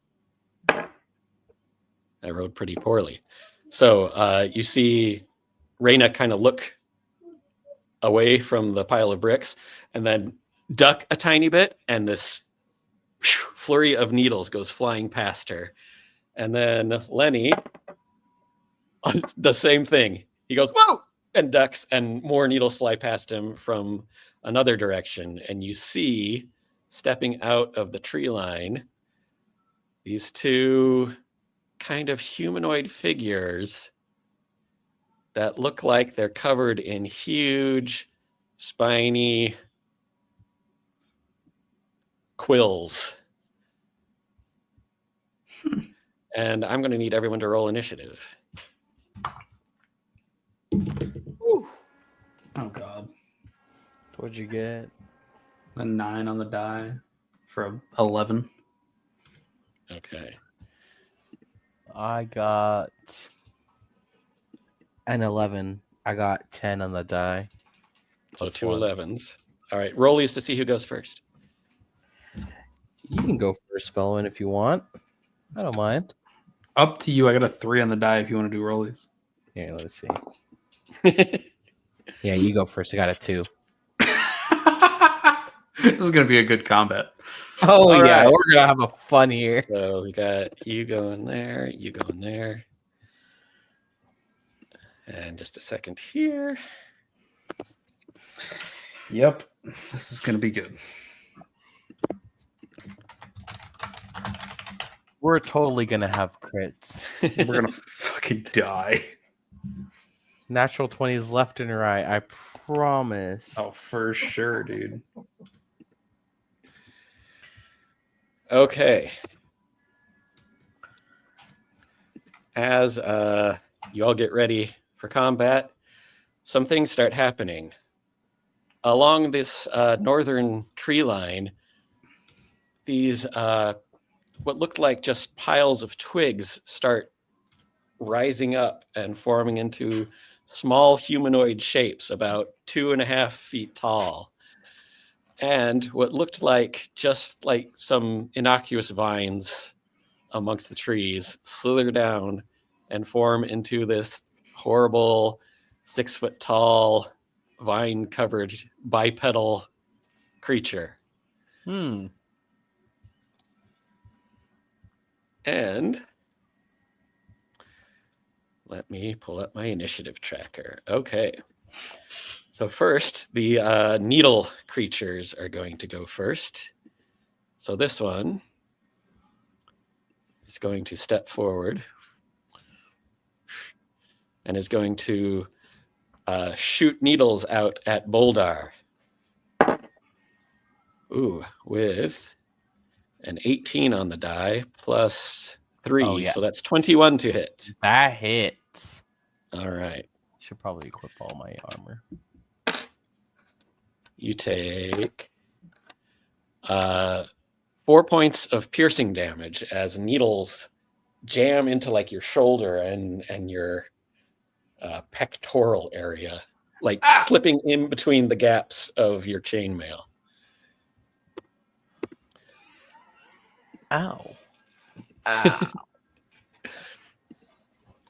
Speaker 1: I rolled pretty poorly. So you see Raina kind of look away from the pile of bricks and then duck a tiny bit, and this flurry of needles goes flying past her. And then Lenny, the same thing. He goes, whoa, and ducks, and more needles fly past him from another direction. And you see, stepping out of the tree line, these two kind of humanoid figures that look like they're covered in huge, spiny quills. And I'm going to need everyone to roll initiative.
Speaker 2: Oh God.
Speaker 3: What'd you get?
Speaker 2: A 9 on the die for 11.
Speaker 1: Okay.
Speaker 3: I got an 11. I got 10 on the die.
Speaker 1: So
Speaker 3: Plus
Speaker 1: 2
Speaker 3: one.
Speaker 1: 11s. All right. Rollies to see who goes first.
Speaker 3: You can go first, Velwyn, if you want. I don't mind.
Speaker 2: Up to you. I got a 3 on the die if you want to do rollies.
Speaker 3: Here, let's see. Yeah, you go first. I got a 2.
Speaker 2: This is going to be a good combat.
Speaker 3: Oh,
Speaker 1: All
Speaker 3: yeah.
Speaker 1: right.
Speaker 3: We're going to have a fun here.
Speaker 1: So we got you going there, you going there. And just a second here.
Speaker 2: Yep. This is going to be good.
Speaker 3: We're totally going to have crits.
Speaker 2: We're going to fucking die.
Speaker 3: Natural 20s left and right. I promise.
Speaker 2: Oh, for sure, dude.
Speaker 1: Okay. As you all get ready for combat, some things start happening. Along this northern tree line, these what looked like just piles of twigs start rising up and forming into small humanoid shapes about 2.5 feet tall. And what looked like just like some innocuous vines amongst the trees slither down and form into this horrible 6 foot tall vine covered bipedal creature. And let me pull up my initiative tracker. Okay. So first, the needle creatures are going to go first. So this one is going to step forward and is going to shoot needles out at Boldar. Ooh, with an 18 on the die plus 3.
Speaker 3: Oh, yeah.
Speaker 1: So that's 21 to hit.
Speaker 3: That hits.
Speaker 1: All right.
Speaker 3: Should probably equip all my armor.
Speaker 1: You take 4 points of piercing damage as needles jam into like your shoulder and your pectoral area, like slipping in between the gaps of your chainmail.
Speaker 3: Ow.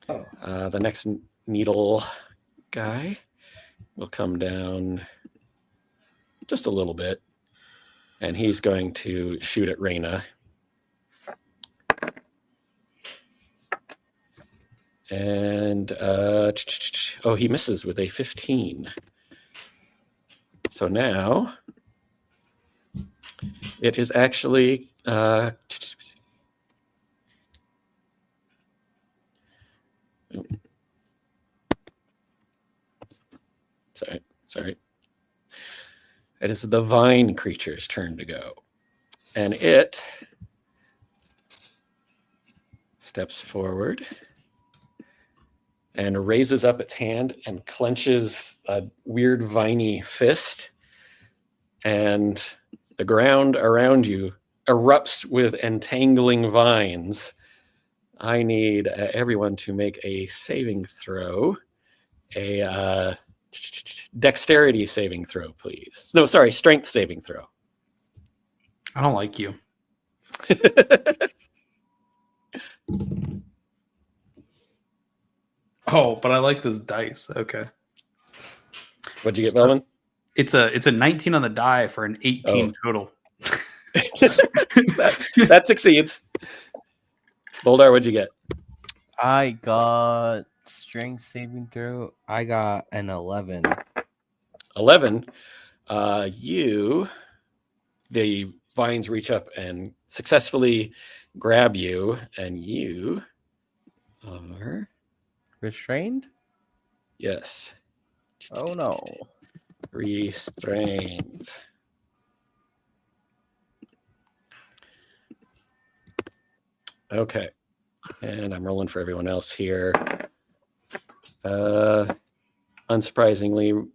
Speaker 1: The next needle guy will come down just a little bit, and he's going to shoot at Reyna. And he misses with a 15. So now it is actually sorry. It is the vine creature's turn to go. And it steps forward and raises up its hand and clenches a weird viney fist. And the ground around you erupts with entangling vines. I need everyone to make a saving throw. A dexterity saving throw, please. No, sorry, strength saving throw.
Speaker 2: I don't like you. Oh, but I like this dice. Okay.
Speaker 1: What'd you get, Melvin?
Speaker 2: It's a 19 on the die for an 18 total.
Speaker 1: that succeeds. Boldar, what'd you get?
Speaker 3: I got strength saving throw. I got an 11.
Speaker 1: 11. The vines reach up and successfully grab you, and you are
Speaker 3: Restrained?
Speaker 1: yes.
Speaker 3: Oh no.
Speaker 1: Restrained. Okay. And I'm rolling for everyone else here. Unsurprisingly,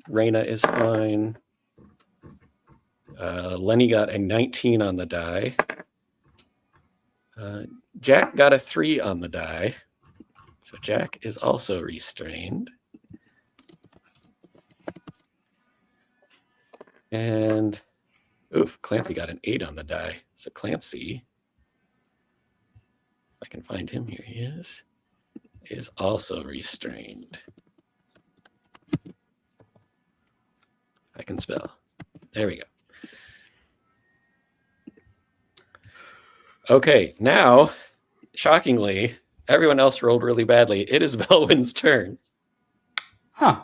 Speaker 1: Reyna is fine. Lenny got a 19 on the die. Jack got a 3 on the die. So Jack is also restrained. And Clancy got an 8 on the die. So Clancy, if I can find him, here he is also restrained. I can spell. There we go. Okay, now, shockingly, everyone else rolled really badly. It is Belwyn's turn.
Speaker 2: Huh.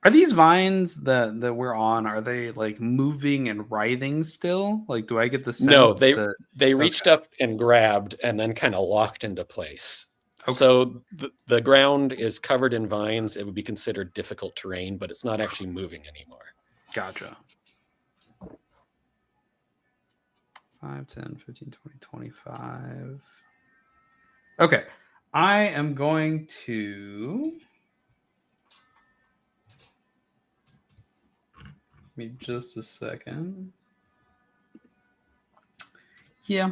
Speaker 2: Are these vines that we're on, are they like moving and writhing still? Like, do I get the sense?
Speaker 1: No, they reached up and grabbed and then kind of locked into place. Okay. So the ground is covered in vines. It would be considered difficult terrain, but it's not actually moving anymore.
Speaker 2: Gotcha. 5, 10, 15, 20, 25. Okay. I am going to... Give me just a second. Yeah.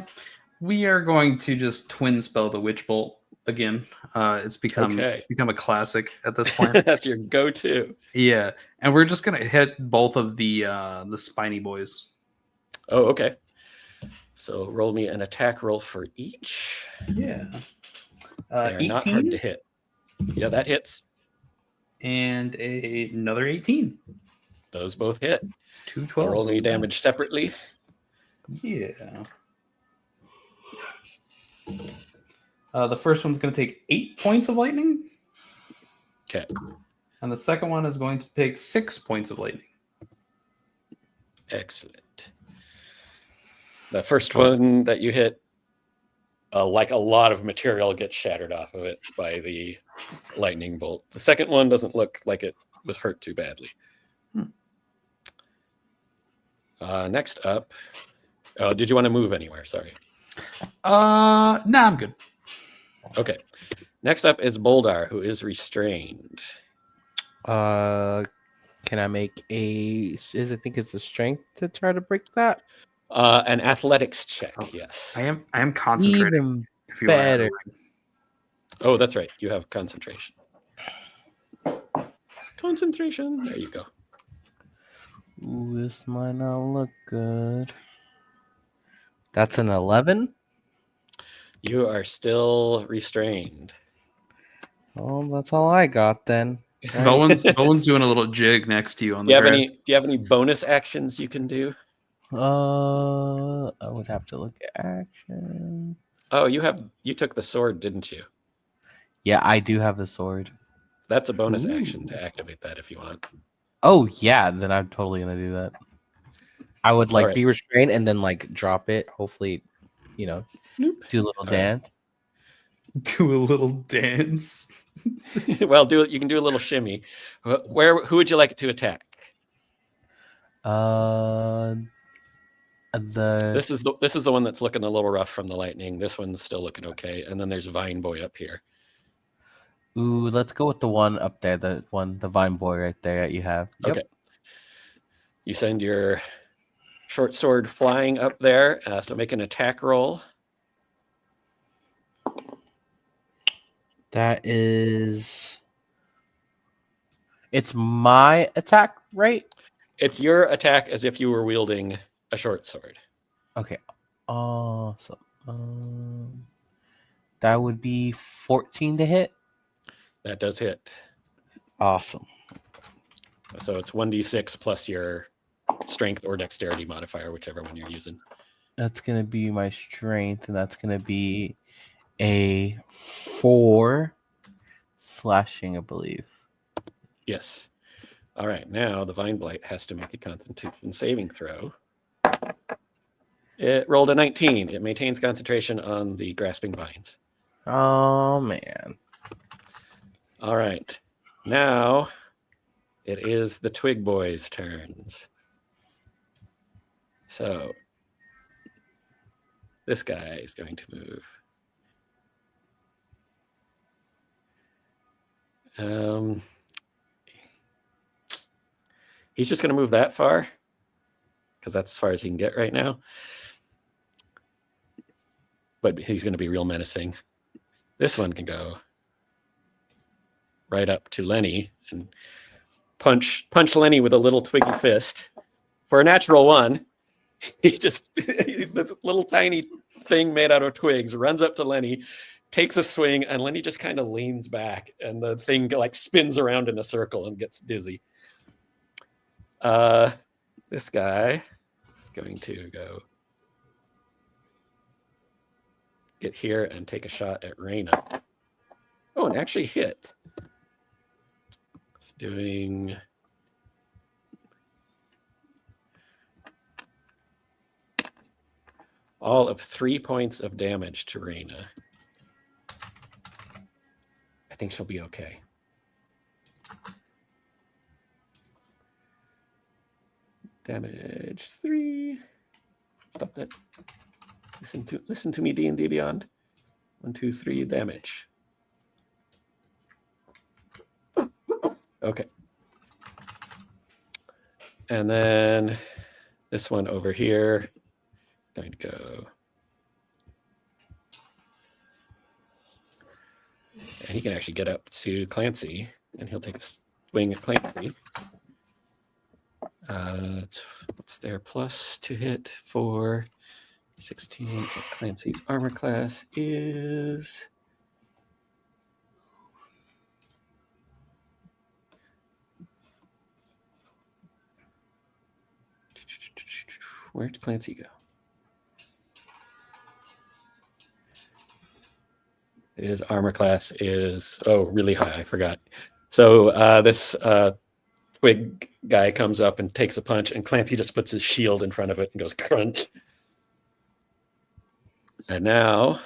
Speaker 2: We are going to just twin spell the Witch Bolt again. It's become a classic at this point.
Speaker 1: That's your go-to.
Speaker 2: Yeah. And we're just going to hit both of the spiny boys.
Speaker 1: Oh, okay. So roll me an attack roll for each.
Speaker 2: Yeah.
Speaker 1: They're
Speaker 2: 18?
Speaker 1: not hard to hit. Yeah, that hits.
Speaker 2: And another 18.
Speaker 1: Those both hit.
Speaker 2: 2 12s.
Speaker 1: So roll me damage separately.
Speaker 2: Yeah. The first one's going to take 8 points of lightning.
Speaker 1: Okay.
Speaker 2: And the second one is going to take 6 points of lightning.
Speaker 1: Excellent. The first one that you hit, like a lot of material gets shattered off of it by the lightning bolt. The second one doesn't look like it was hurt too badly. Next up, did you want to move anywhere? Sorry.
Speaker 2: Nah, I'm good.
Speaker 1: Okay. Next up is Boldar, who is restrained.
Speaker 3: Can Can I make I think it's a strength to try to break that?
Speaker 1: An athletics check,
Speaker 2: Oh,
Speaker 1: yes.
Speaker 2: I am concentrating.
Speaker 3: Even
Speaker 2: If you want to add a
Speaker 3: better.
Speaker 2: ring.
Speaker 1: Oh, that's right. You have concentration. Concentration. There you go.
Speaker 3: Ooh, this might not look good. That's an 11.
Speaker 1: You are still restrained.
Speaker 3: Well, that's all I got then. Right.
Speaker 2: Bowen's doing a little jig next to you on
Speaker 1: Do
Speaker 2: the
Speaker 1: you have
Speaker 2: grass.
Speaker 1: any? Do you have any bonus actions you can do?
Speaker 3: I would have to look at action.
Speaker 1: Oh, you took the sword, didn't you?
Speaker 3: Yeah, I do have the sword.
Speaker 1: That's a bonus action
Speaker 3: Ooh.
Speaker 1: to activate that if you want.
Speaker 3: Oh yeah, then I'm totally gonna do that. I would like
Speaker 1: Alright.
Speaker 3: be restrained and then like drop it. Hopefully,
Speaker 1: Nope.
Speaker 3: do a little
Speaker 1: Alright.
Speaker 3: dance.
Speaker 2: Do a little dance.
Speaker 1: Well, you can do a little shimmy. Who would you like it to attack? This is the one that's looking a little rough from the lightning. This one's still looking okay. And then there's Vine Boy up here.
Speaker 3: Ooh, let's go with the one up there, the Vine Boy right there that you have. Yep.
Speaker 1: Okay. You send your short sword flying up there. So make an attack roll.
Speaker 3: That is. It's my attack, right?
Speaker 1: It's your attack as if you were wielding a short sword.
Speaker 3: Okay. Awesome. That would be 14 to hit.
Speaker 1: That does hit.
Speaker 3: Awesome.
Speaker 1: So it's 1d6 plus your strength or dexterity modifier, whichever one you're using.
Speaker 3: That's going to be my strength, and that's going to be a 4 slashing, I believe.
Speaker 1: Yes. All right. Now the Vine Blight has to make a Constitution saving throw. It rolled a 19. It maintains concentration on the grasping vines.
Speaker 3: Oh, man.
Speaker 1: All right. Now it is the Twig Boys' turns. So this guy is going to move. He's just going to move that far because that's as far as he can get right now. But he's going to be real menacing. This one can go right up to Lenny and punch Lenny with a little twiggy fist. For a natural one, he just, the little tiny thing made out of twigs, runs up to Lenny, takes a swing, and Lenny just kind of leans back, and the thing like spins around in a circle and gets dizzy. This guy is going to go get here and take a shot at Raina. Oh, and actually hit. It's doing all of 3 points of damage to Raina. I think she'll be okay. Damage 3. Stop that. Listen to me, D&D Beyond. 1, 2, 3 damage. Okay. And then this one over here, going to go. And he can actually get up to Clancy, and he'll take a swing at Clancy. What's their plus to hit for 16? Clancy's armor class is... Where'd Clancy go? His armor class is, really high. I forgot. So this twig guy comes up and takes a punch, and Clancy just puts his shield in front of it and goes crunch. And now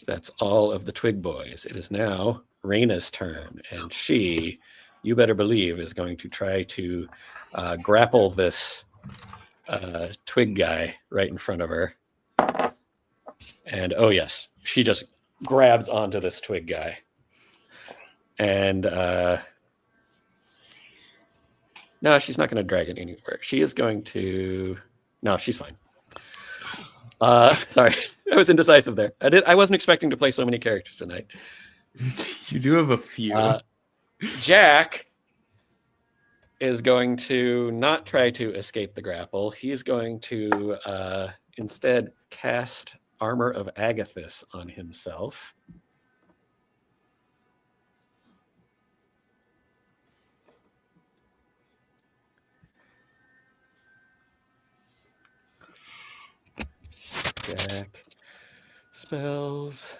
Speaker 1: that's all of the Twig Boys. It is now Raina's turn, and she, you better believe, is going to try to grapple this twig guy right in front of her. And oh yes, she just grabs onto this twig guy. And No, she's not going to drag it anywhere. She is going to. No, she's fine. Sorry, I was indecisive there. I wasn't expecting to play so many characters tonight.
Speaker 2: You do have a few.
Speaker 1: Jack is going to not try to escape the grapple. He's going to instead cast Armor of Agathis on himself. Jack. Spells.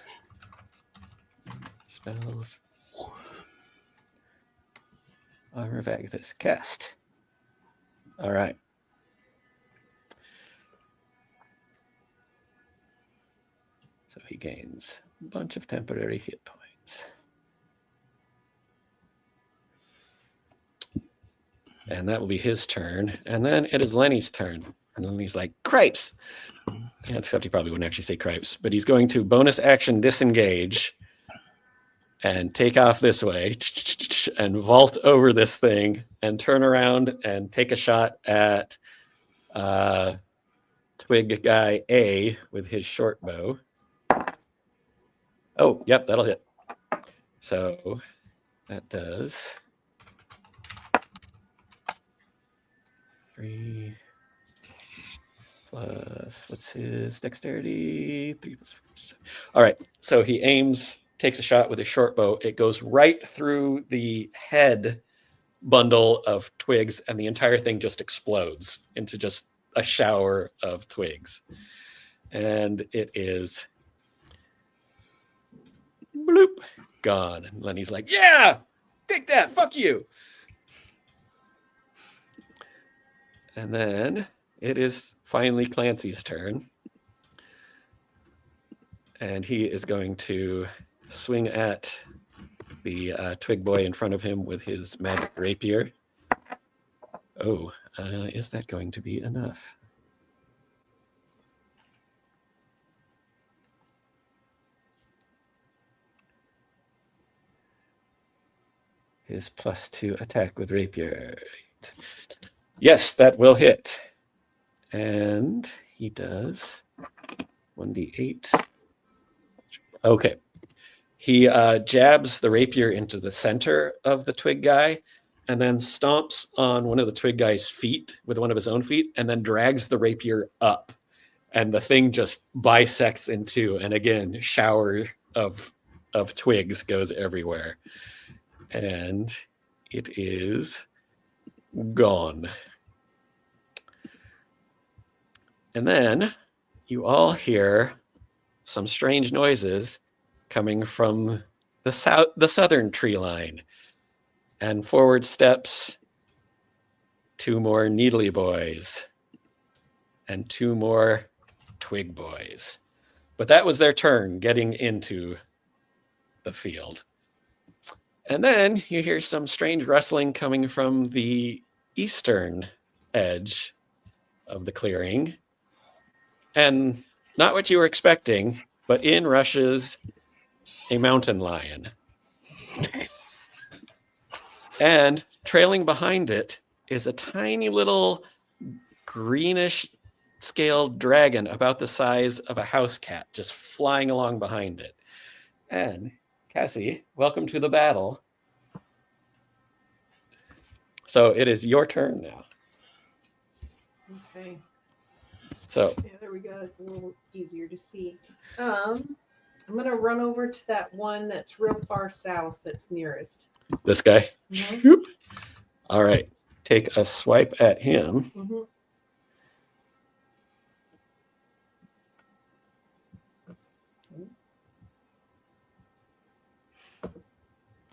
Speaker 1: Armor of Agathis. Cast. All right. So he gains a bunch of temporary hit points. And that will be his turn. And then it is Lenny's turn. And Lenny's like, cripes! Yeah, except he probably wouldn't actually say cripes. But he's going to bonus action disengage and take off this way and vault over this thing and turn around and take a shot at Twig Guy A with his short bow. Oh, yep, that'll hit. So that does 3 plus, what's his dexterity? 3 plus 4. 7. All right, so he aims, takes a shot with his short bow. It goes right through the head bundle of twigs, and the entire thing just explodes into just a shower of twigs. And it is bloop, gone. And Lenny's like, yeah, take that, fuck you. And then it is finally Clancy's turn. And he is going to swing at the twig boy in front of him with his magic rapier. Oh, is that going to be enough? His +2 attack with rapier. Yes, that will hit. And he does 1d8. Okay. He jabs the rapier into the center of the twig guy and then stomps on one of the twig guy's feet with one of his own feet and then drags the rapier up. And the thing just bisects in two. And again, shower of twigs goes everywhere. And it is gone. And then you all hear some strange noises coming from the southern tree line. And forward steps 2 more needly boys and 2 more twig boys. But that was their turn getting into the field. And then you hear some strange rustling coming from the eastern edge of the clearing. And not what you were expecting, but in rushes a mountain lion. And trailing behind it is a tiny little greenish scaled dragon about the size of a house cat just flying along behind it. And Cassie, welcome to the battle. So it is your turn now.
Speaker 4: Okay.
Speaker 1: So
Speaker 4: Yeah, there we go. It's a little easier to see. I'm gonna run over to that one that's real far south that's nearest.
Speaker 1: this guy.
Speaker 4: Mhm.
Speaker 1: All right. Take a swipe at him.
Speaker 4: Mhm.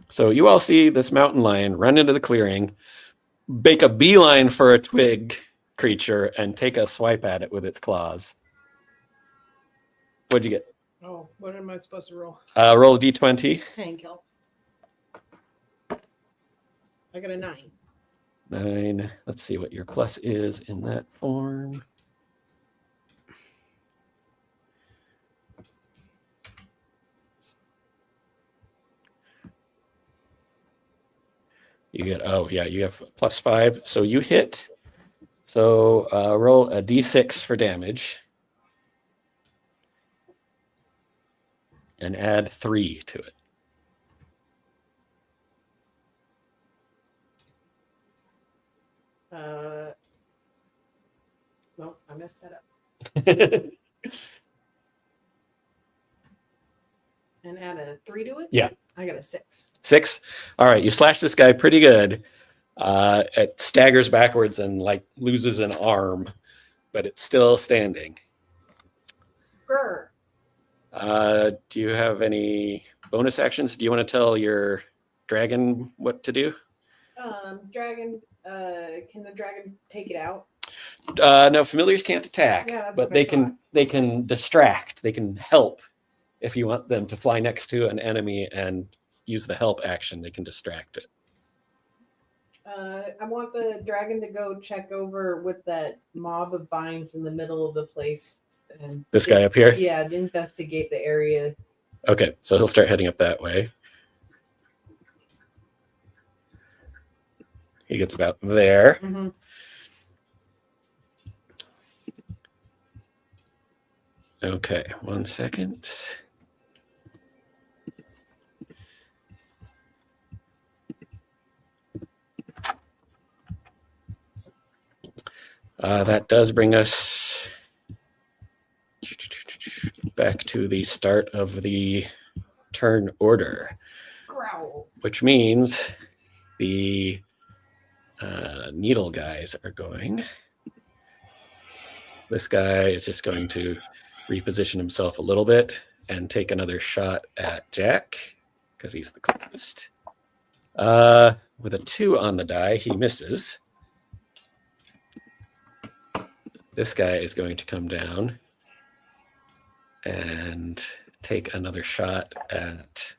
Speaker 1: So you all see this mountain lion run into the clearing, make a beeline for a twig creature, and take a swipe at it with its claws. What'd you get?
Speaker 4: Oh, what am I supposed to roll?
Speaker 1: Roll a d20.
Speaker 4: Thank you. I got a 9.
Speaker 1: 9. Let's see what your plus is in that form. You get, oh yeah, you have +5. So you hit. So roll a d6 for damage. And add 3 to it.
Speaker 4: No, I messed that up. And add a 3 to it?
Speaker 1: Yeah.
Speaker 4: I got a 6.
Speaker 1: 6. All right, you slash this guy pretty good. It staggers backwards and like loses an arm, but it's still standing.
Speaker 4: Grr.
Speaker 1: Do you have any bonus actions? Do you want to tell your dragon what to do?
Speaker 4: Dragon, can the dragon take it out?
Speaker 1: No, familiars can't attack,
Speaker 4: Yeah, that's
Speaker 1: but
Speaker 4: what I
Speaker 1: they can distract. They can help if you want them to fly next to an enemy and use the help action. They can distract it.
Speaker 4: I want the dragon to go check over with that mob of vines in the middle of the place. And
Speaker 1: This guy up here?
Speaker 4: Yeah, investigate the area.
Speaker 1: Okay, so he'll start heading up that way. He gets about there.
Speaker 4: Mm-hmm.
Speaker 1: Okay, 1 second. That does bring us back to the start of the turn order,
Speaker 4: Growl.
Speaker 1: which means the needle guys are going. This guy is just going to reposition himself a little bit and take another shot at Jack because he's the closest. With a 2 on the die, he misses. This guy is going to come down and take another shot at...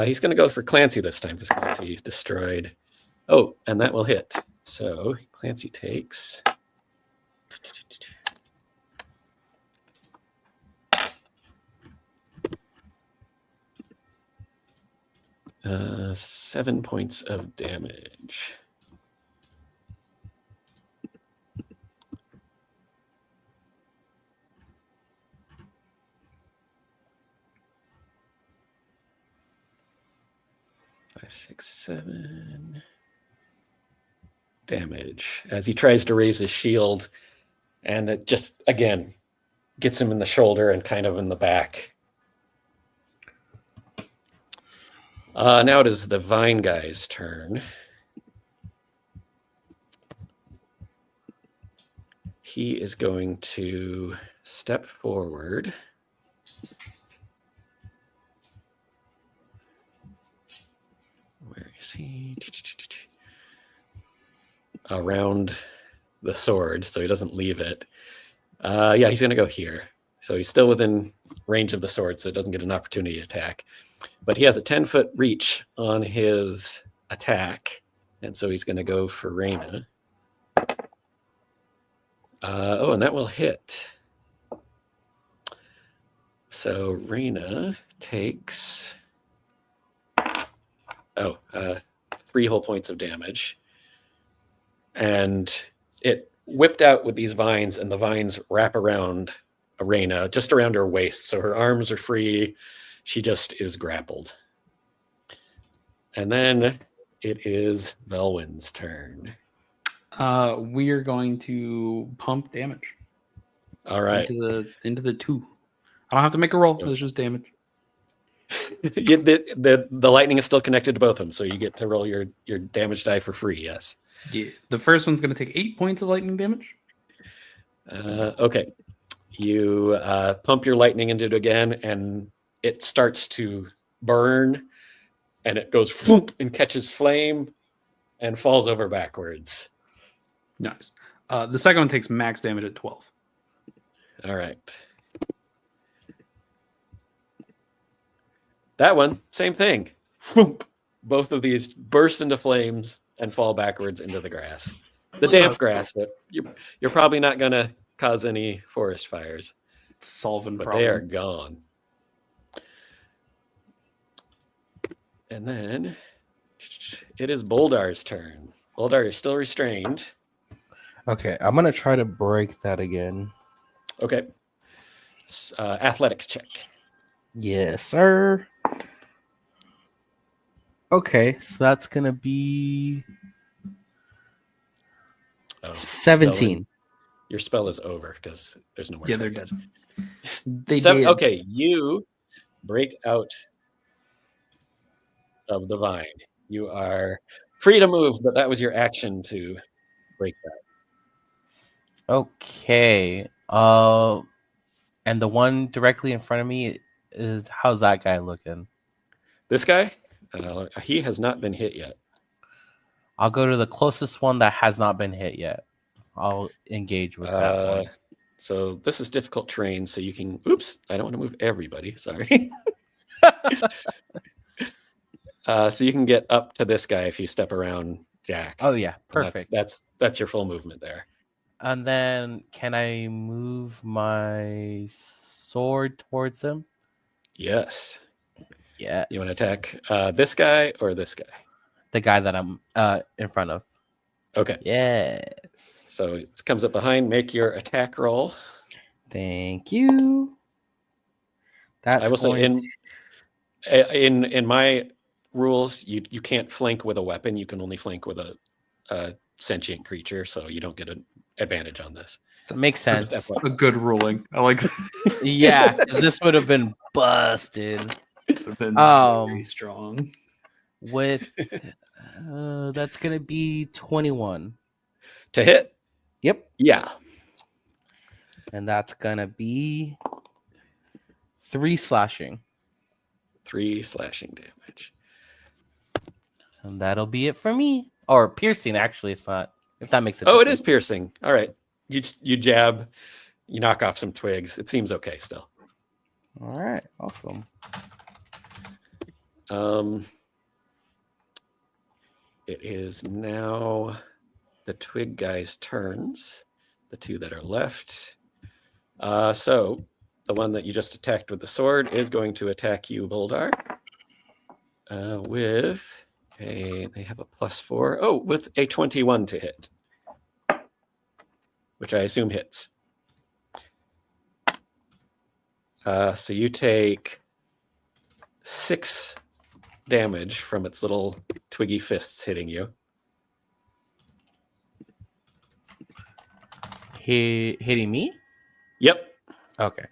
Speaker 1: he's going to go for Clancy this time because Clancy destroyed... Oh, and that will hit. So Clancy takes... 7 points of damage. Five, 6, 7 damage as he tries to raise his shield, and it just again gets him in the shoulder and kind of in the back. Now it is the vine guy's turn. He is going to step forward. Where is he? Around the sword, so he doesn't leave it. Yeah, he's going to go here. So he's still within range of the sword, so it doesn't get an opportunity attack. But he has a 10-foot reach on his attack, and so he's going to go for Reyna. Oh, and that will hit. So Reyna takes 3 whole points of damage. And it whipped out with these vines, and the vines wrap around Reyna, just around her waist. So her arms are free. She just is grappled. And then it is Velwyn's turn.
Speaker 2: We are going to pump damage.
Speaker 1: All right.
Speaker 2: Into the 2. I don't have to make a roll. It's just damage.
Speaker 1: The lightning is still connected to both of them, so you get to roll your damage die for free, yes.
Speaker 2: Yeah. The first one's going to take 8 points of lightning damage.
Speaker 1: Okay. You pump your lightning into it again, and it starts to burn, and it goes floop and catches flame and falls over backwards.
Speaker 2: Nice. The second one takes max damage at 12.
Speaker 1: All right. That one, same thing. Floop. Both of these burst into flames and fall backwards into the grass. The damp grass that you're probably not going to cause any forest fires.
Speaker 2: Solving
Speaker 1: but
Speaker 2: problem.
Speaker 1: They are gone. And then It is Boldar's turn. Boldar is still restrained.
Speaker 3: Okay, I'm gonna try to break that again.
Speaker 1: Okay. Athletics check.
Speaker 3: Yes, sir. Okay, so that's gonna be
Speaker 1: Oh,
Speaker 3: 17.
Speaker 1: your spell is over because there's no more.
Speaker 2: Yeah, they're
Speaker 1: tokens.
Speaker 2: dead. They
Speaker 1: Seven,
Speaker 2: did.
Speaker 1: okay, you break out of the vine. You are free to move, but that was your action to break that.
Speaker 3: Okay. And the one directly in front of me is how's that guy looking?
Speaker 1: This guy, he has not been hit yet.
Speaker 3: I'll go to the closest one that has not been hit yet. I'll engage with that one.
Speaker 1: So this is difficult terrain, so you can. Oops, I don't want to move everybody. Sorry. So you can get up to this guy if you step around Jack.
Speaker 3: Oh yeah, perfect.
Speaker 1: That's your full movement there.
Speaker 3: And then can I move my sword towards him?
Speaker 1: Yes.
Speaker 3: Yes.
Speaker 1: You want to attack this guy or this guy?
Speaker 3: The guy that I'm in front of.
Speaker 1: Okay.
Speaker 3: Yes.
Speaker 1: So it comes up behind. Make your attack roll.
Speaker 3: Thank you. That's
Speaker 1: I will say in my rules, you can't flank with a weapon. You can only flank with a sentient creature, so you don't get an advantage on this.
Speaker 3: That makes sense.
Speaker 1: That's
Speaker 2: A good ruling. I like that.
Speaker 3: Yeah, 'cause this would have been busted.
Speaker 2: Would have been very strong.
Speaker 3: With that's gonna be 21.
Speaker 1: To hit?
Speaker 3: Yep.
Speaker 1: Yeah.
Speaker 3: And that's gonna be 3 slashing.
Speaker 1: 3 slashing damage.
Speaker 3: And that'll be it for me. Or piercing, actually, it's not. If that makes it.
Speaker 1: Oh, it is piercing. All right. You jab, you knock off some twigs. It seems okay still.
Speaker 3: All right, awesome.
Speaker 1: It is now the twig guys' turns. The two that are left. So the one that you just attacked with the sword is going to attack you, Boldar. With they have a +4. Oh, with a 21 to hit, which I assume hits. So you take 6 damage from its little twiggy fists hitting you.
Speaker 3: Hitting me?
Speaker 1: Yep.
Speaker 3: Okay.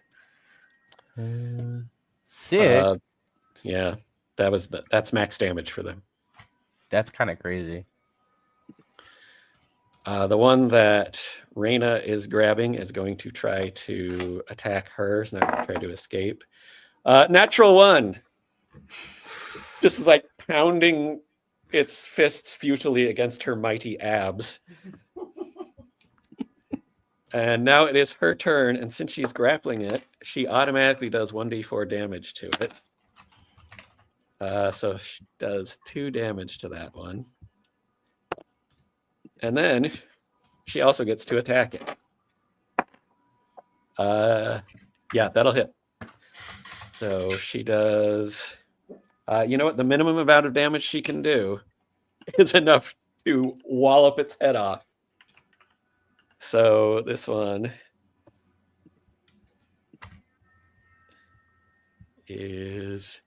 Speaker 3: 6.
Speaker 1: Yeah, that's max damage for them.
Speaker 3: That's kind of crazy.
Speaker 1: The one that Reyna is grabbing is going to try to attack her. It's not going to try to escape. Natural 1. This is like pounding its fists futilely against her mighty abs. And now it is her turn, and since she's grappling it, she automatically does 1d4 damage to it. So she does 2 damage to that one. And then she also gets to attack it. Yeah, that'll hit. So she does... you know what? The minimum amount of damage she can do is enough to wallop its head off. So this one is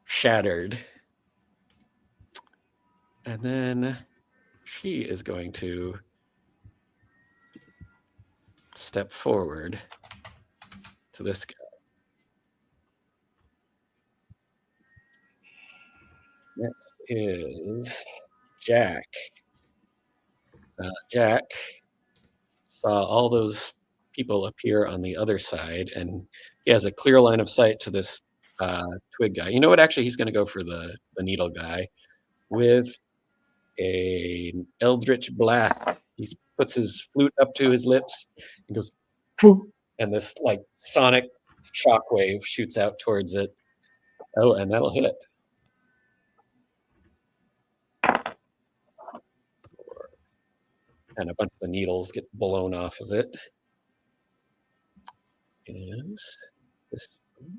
Speaker 1: shattered. And then she is going to step forward to this guy. Next is Jack. Jack saw all those people appear on the other side, and he has a clear line of sight to this twig guy. You know what? Actually, he's going to go for the needle guy with an eldritch blast. He puts his flute up to his lips and goes, and this like sonic shockwave shoots out towards it. Oh, and that'll hit. And a bunch of the needles get blown off of it. Is this one?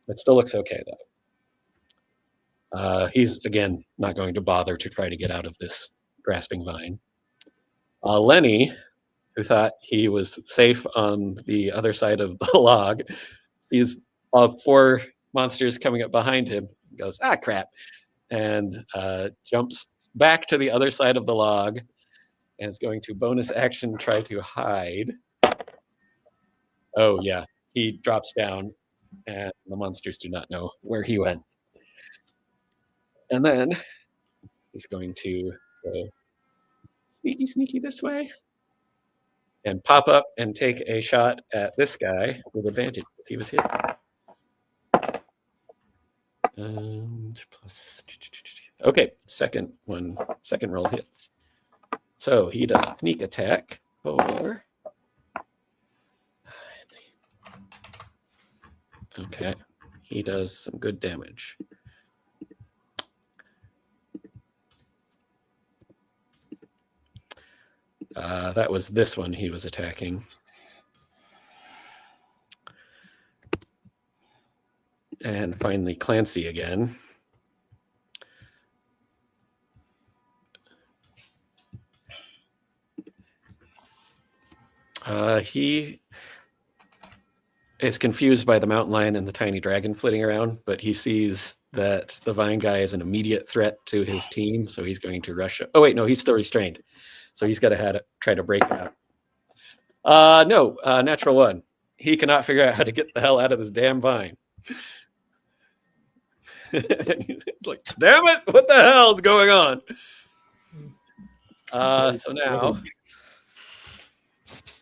Speaker 1: It still looks okay though. He's, again, not going to bother to try to get out of this grasping vine. Lenny, who thought he was safe on the other side of the log, sees 4 monsters coming up behind him, goes, ah, crap, and jumps back to the other side of the log and is going to bonus action try to hide. Oh, yeah, he drops down, and the monsters do not know where he went. And then he's going to go sneaky, sneaky this way and pop up and take a shot at this guy with advantage if he was hit. And plus, okay, second roll hits. So he does sneak attack for. Okay, he does some good damage. That was this one he was attacking. And finally, Clancy again. He is confused by the mountain lion and the tiny dragon flitting around, but he sees that the vine guy is an immediate threat to his team, so he's going to rush. Oh, wait, no, he's still restrained. So he's got to try to break out. No, natural 1. He cannot figure out how to get the hell out of this damn vine. He's like, damn it, what the hell is going on? So now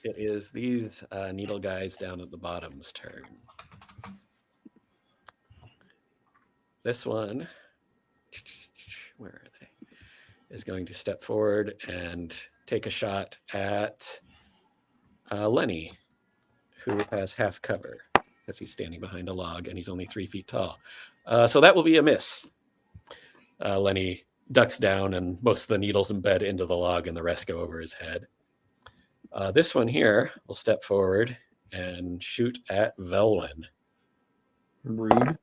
Speaker 1: it is these needle guys down at the bottom's turn. This one, where are they? Is going to step forward and take a shot at Lenny, who has half cover as he's standing behind a log and he's only 3 feet tall. So that will be a miss. Lenny ducks down and most of the needles embed into the log and the rest go over his head. This one here will step forward and shoot at Velwyn.
Speaker 2: Rude.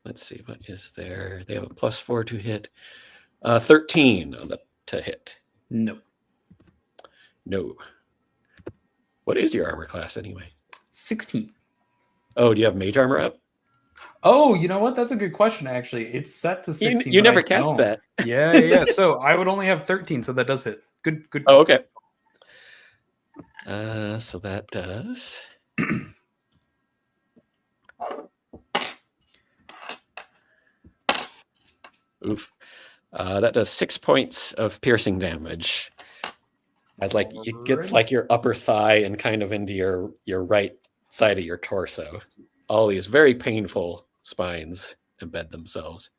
Speaker 1: Let's see, what is there? They have a +4 to hit. 13 to hit.
Speaker 2: No.
Speaker 1: No. What is your armor class anyway?
Speaker 2: 16.
Speaker 1: Oh, do you have mage armor up?
Speaker 2: Oh, you know what? That's a good question, actually. It's set to 16.
Speaker 1: You
Speaker 2: but
Speaker 1: never
Speaker 2: I
Speaker 1: cast
Speaker 2: don't.
Speaker 1: that.
Speaker 2: Yeah. So I would only have 13, so that does hit. Good.
Speaker 1: Oh, okay. So that does. Oof. That does 6 points of piercing damage. As like it gets like your upper thigh and kind of into your right side of your torso. All these very painful spines embed themselves.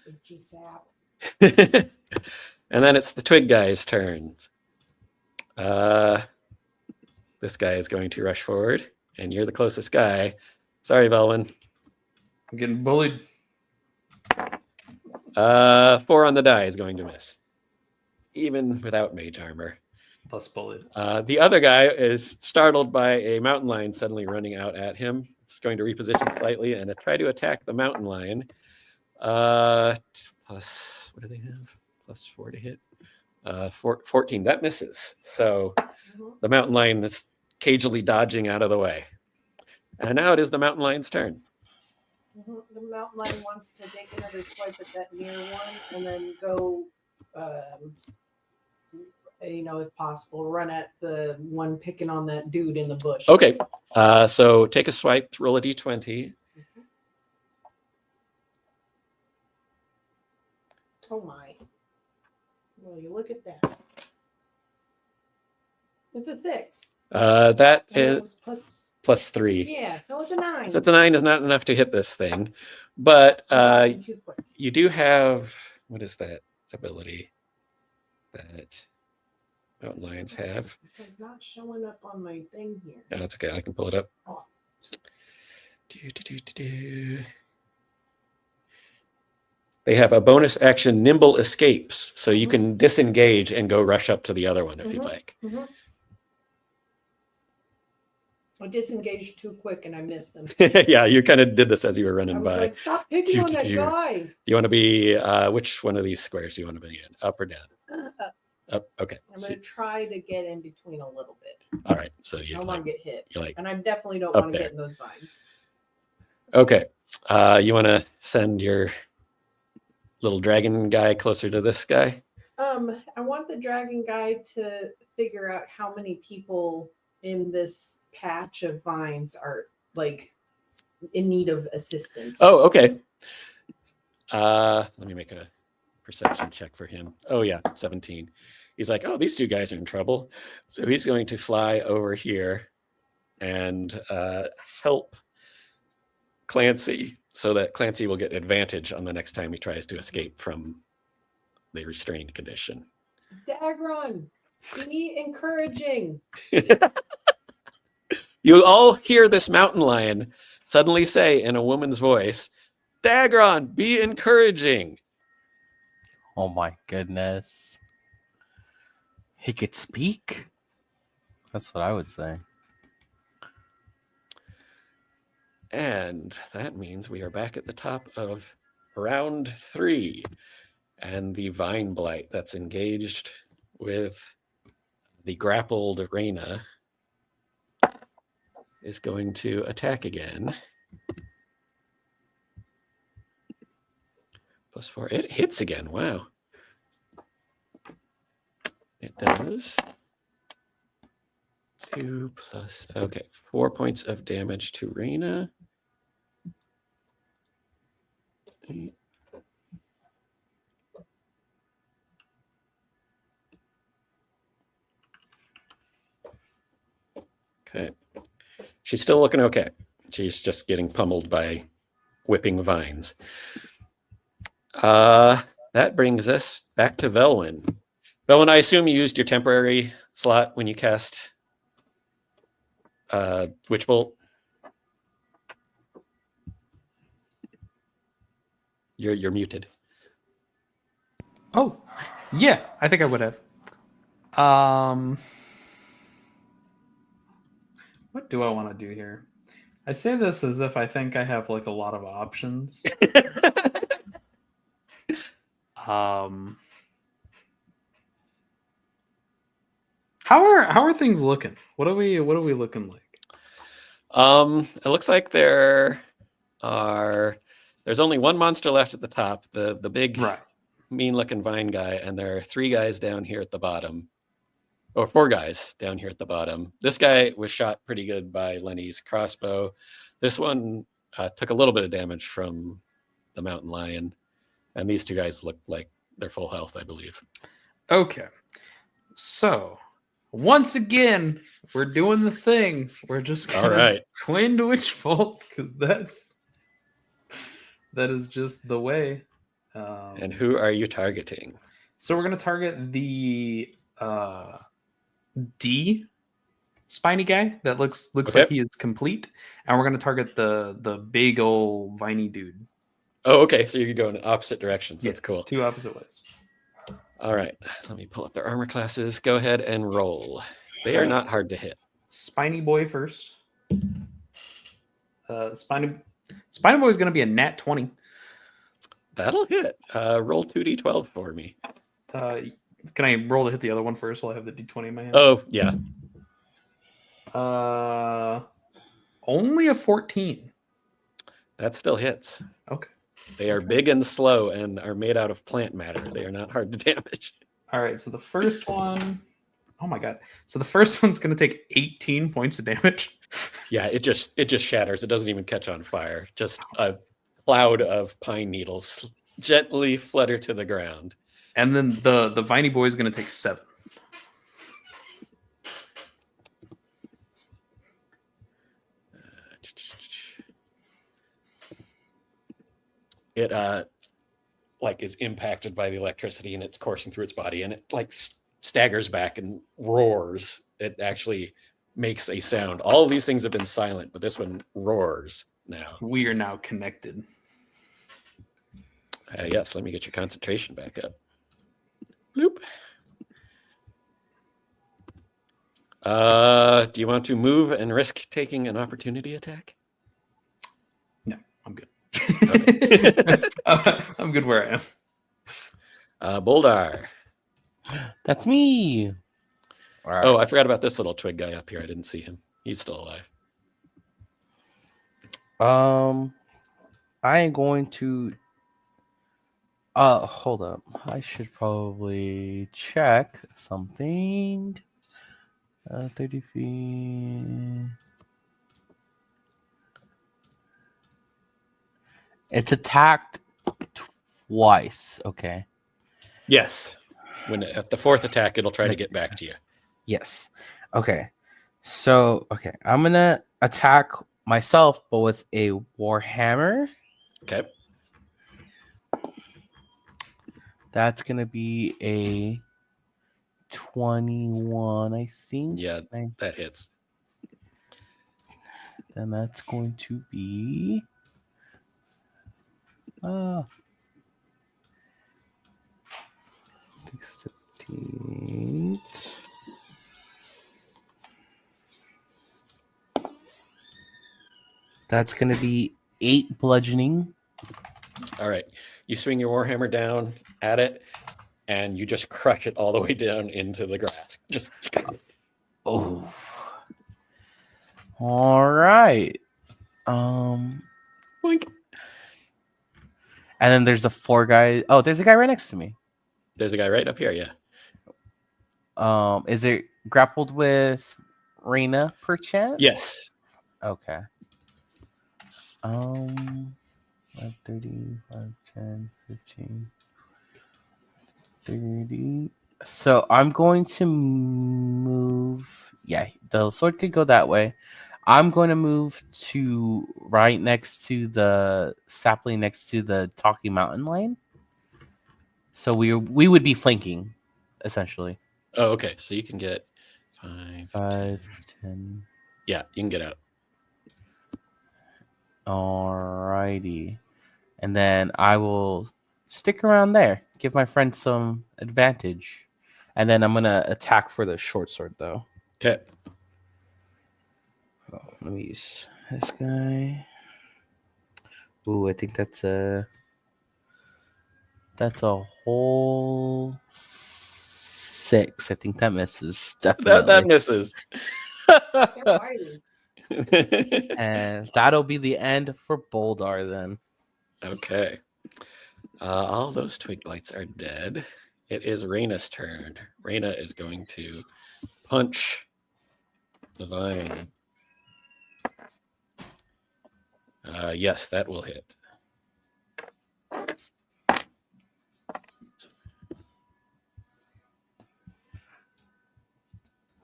Speaker 4: Itchy sap.
Speaker 1: And then it's the twig guy's turn. This guy is going to rush forward, and you're the closest guy. Sorry, Velwyn.
Speaker 2: I'm getting bullied.
Speaker 1: 4 on the die is going to miss, even without mage armor.
Speaker 2: Plus bullied.
Speaker 1: The other guy is startled by a mountain lion suddenly running out at him. It's going to reposition slightly and try to attack the mountain lion. Plus, what do they have? +4 to hit. 14. That misses. So the mountain lion is cagily dodging out of the way. And now it is the mountain lion's turn.
Speaker 4: The mountain lion wants to take another swipe at that near one and then go, if possible, run at the one picking on that dude in the bush.
Speaker 1: Okay. So take a swipe, roll a d20.
Speaker 4: Oh my. Well, you look at that. It's a 6.
Speaker 1: That
Speaker 4: And it
Speaker 1: is
Speaker 4: was
Speaker 1: +3.
Speaker 4: Yeah, that was a 9.
Speaker 1: So it's a 9 is not enough to hit this thing. But
Speaker 4: Too quick.
Speaker 1: you do have, what is that ability that mountain lions have?
Speaker 4: It's like not showing up on my thing here.
Speaker 1: No, it's okay. I can pull it up.
Speaker 4: Oh.
Speaker 1: They have a bonus action, nimble escapes. So you can disengage and go rush up to the other one if you'd like.
Speaker 4: I disengaged too quick and I missed them.
Speaker 1: Yeah, you kind of did this as you were
Speaker 4: I
Speaker 1: running
Speaker 4: was
Speaker 1: by.
Speaker 4: like, stop picking on that guy.
Speaker 1: Do you want to be which one of these squares do you want to be in? Up or down? Up. Okay.
Speaker 4: I'm going to try to get in between a little bit.
Speaker 1: All right. So
Speaker 4: I
Speaker 1: you
Speaker 4: don't want to get hit.
Speaker 1: you're like
Speaker 4: And I definitely don't
Speaker 1: up
Speaker 4: want to
Speaker 1: there.
Speaker 4: get in those vines.
Speaker 1: Okay. You want to send your little dragon guy closer to this guy?
Speaker 4: I want the dragon guy to figure out how many people in this patch of vines are like in need of assistance.
Speaker 1: Oh, okay. Let me make a perception check for him. Oh yeah, 17. He's like, oh, these two guys are in trouble. So he's going to fly over here and help Clancy so that Clancy will get advantage on the next time he tries to escape from the restrained condition.
Speaker 4: Dagron, be encouraging.
Speaker 1: You all hear this mountain lion suddenly say in a woman's voice, Dagron, be encouraging.
Speaker 3: Oh my goodness. He could speak? That's what I would say.
Speaker 1: And that means we are back at the top of round 3. And the Vine Blight that's engaged with the grappled Reyna is going to attack again. +4. It hits again. Wow. It does. 2 plus. Okay. 4 points of damage to Reyna. 8. Okay. She's still looking okay. She's just getting pummeled by whipping vines. That brings us back to Velwyn. Velwyn, I assume you used your temporary slot when you cast Witch Bolt. You're muted.
Speaker 2: Oh, yeah, I think I would have. What do I want to do here? I say this as if I think I have like a lot of options. How are things looking? What are we looking like?
Speaker 1: It looks like there's only one monster left at the top, the big
Speaker 2: Right.
Speaker 1: mean looking vine guy, and there are 3 guys down here at the bottom. Or 4 guys down here at the bottom. This guy was shot pretty good by Lenny's crossbow. This one took a little bit of damage from the mountain lion. And these 2 guys look like they're full health, I believe.
Speaker 2: Okay. So, once again, we're doing the thing. We're just
Speaker 1: All
Speaker 2: gonna
Speaker 1: right.
Speaker 2: twin Witch Bolt because that is just the way.
Speaker 1: And who are you targeting?
Speaker 2: So we're gonna target the D spiny guy that looks
Speaker 1: Okay.
Speaker 2: like he is complete, and we're gonna target the big old viney dude.
Speaker 1: Oh, okay. So you could go in opposite directions. That's cool.
Speaker 2: 2 opposite ways.
Speaker 1: All right. Let me pull up their armor classes. Go ahead and roll. They are not hard to hit.
Speaker 2: Spiny boy first. Spiny boy is gonna be a nat 20.
Speaker 1: That'll hit. Roll 2d12 for me.
Speaker 2: Can I roll to hit the other one first while I have the d20 in my hand?
Speaker 1: Oh, yeah.
Speaker 2: Only a 14.
Speaker 1: That still hits.
Speaker 2: Okay.
Speaker 1: They are big and slow and are made out of plant matter. They are not hard to damage.
Speaker 2: All right. So the first one, oh my god. So the first one's going to take 18 points of damage.
Speaker 1: Yeah, it just shatters. It doesn't even catch on fire. Just a cloud of pine needles gently flutter to the ground.
Speaker 2: And then the viney boy is going to take 7.
Speaker 1: It like is impacted by the electricity and it's coursing through its body and it like staggers back and roars. It actually makes a sound. All of these things have been silent, but this one roars now.
Speaker 2: We are now connected.
Speaker 1: Yes, let me get your concentration back up. Bloop. Do you want to move and risk taking an opportunity attack?
Speaker 2: No, I'm good.
Speaker 1: Okay.
Speaker 2: I'm good where I am.
Speaker 1: Boldar.
Speaker 3: That's me. All right.
Speaker 1: Oh, I forgot about this little twig guy up here. I didn't see him. He's still alive.
Speaker 3: I am going to. Hold up. I should probably check something. 30 feet. It's attacked twice. Okay.
Speaker 1: Yes. When at the fourth attack, it'll try to get back to you.
Speaker 3: Yes. Okay. So, I'm gonna attack myself, but with a warhammer.
Speaker 1: Okay.
Speaker 3: That's gonna be a 21, I think.
Speaker 1: Yeah, that hits.
Speaker 3: Then that's going to be 16. That's going to be 8 bludgeoning.
Speaker 1: All right. You swing your warhammer down at it, and you just crush it all the way down into the grass. Just.
Speaker 3: Oh. All right. Boink. And then there's the 4 guys. Oh, there's a guy right next to me.
Speaker 1: There's a guy right up here. Yeah.
Speaker 3: Is it grappled with Reyna perchance?
Speaker 1: Yes.
Speaker 3: Okay. 5, 30, 5, 10, 15, 30. So I'm going to move. Yeah, the sword could go that way. I'm going to move to right next to the sapling next to the Talking Mountain line. So we would be flanking, essentially.
Speaker 1: Oh, okay. So you can get
Speaker 3: 5, 10.
Speaker 1: Yeah, you can get out.
Speaker 3: Alrighty. And then I will stick around there, give my friend some advantage. And then I'm going to attack for the short sword, though.
Speaker 1: Okay.
Speaker 3: Oh, let me use this guy. Ooh, I think that's a whole 6. I think that misses. Definitely.
Speaker 1: That misses.
Speaker 4: They're fighting.
Speaker 3: And that'll be the end for Boldar then.
Speaker 1: Okay. All those twig blights are dead. It is Reyna's turn. Reyna is going to punch the vine. Yes, that will hit.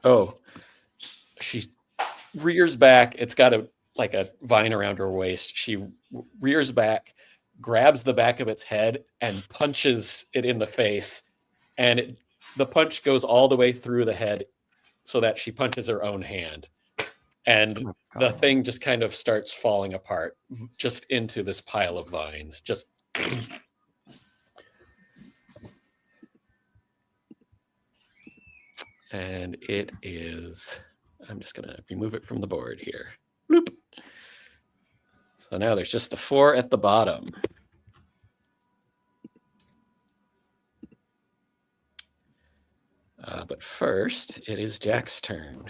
Speaker 1: Oh, she rears back. It's got a vine around her waist. She rears back, grabs the back of its head, and punches it in the face. And the punch goes all the way through the head so that she punches her own hand. And the thing just kind of starts falling apart just into this pile of vines. Just. And it is, I'm just going to remove it from the board here. Bloop. So now there's just the 4 at the bottom. But first, it is Jack's turn.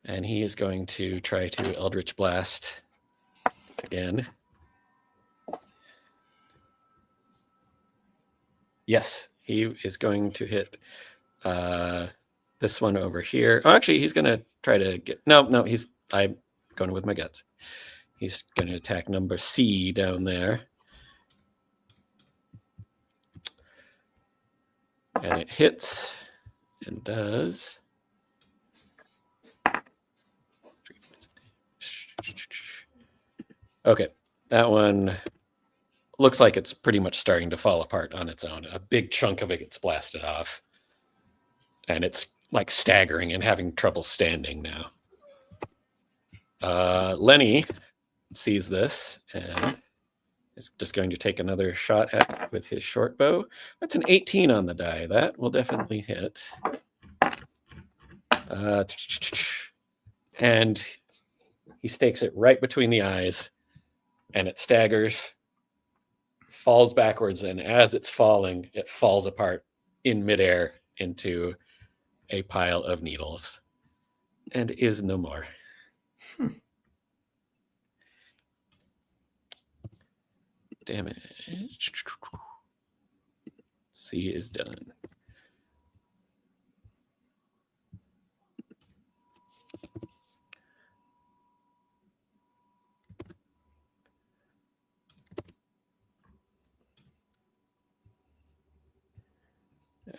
Speaker 1: And he is going to try to Eldritch Blast again. Yes, he is going to hit this one over here. Oh, actually, he's going to try to get... No, I'm going with my guts. He's going to attack number C down there. And it hits and does... Okay, that one looks like it's pretty much starting to fall apart on its own. A big chunk of it gets blasted off. And it's like staggering and having trouble standing now. Lenny sees this and is just going to take another shot at it with his short bow. That's an 18 on the die. That will definitely hit. And he stakes it right between the eyes, and it staggers, falls backwards, and as it's falling, it falls apart in midair into a pile of needles and is no more. Damage. C is done.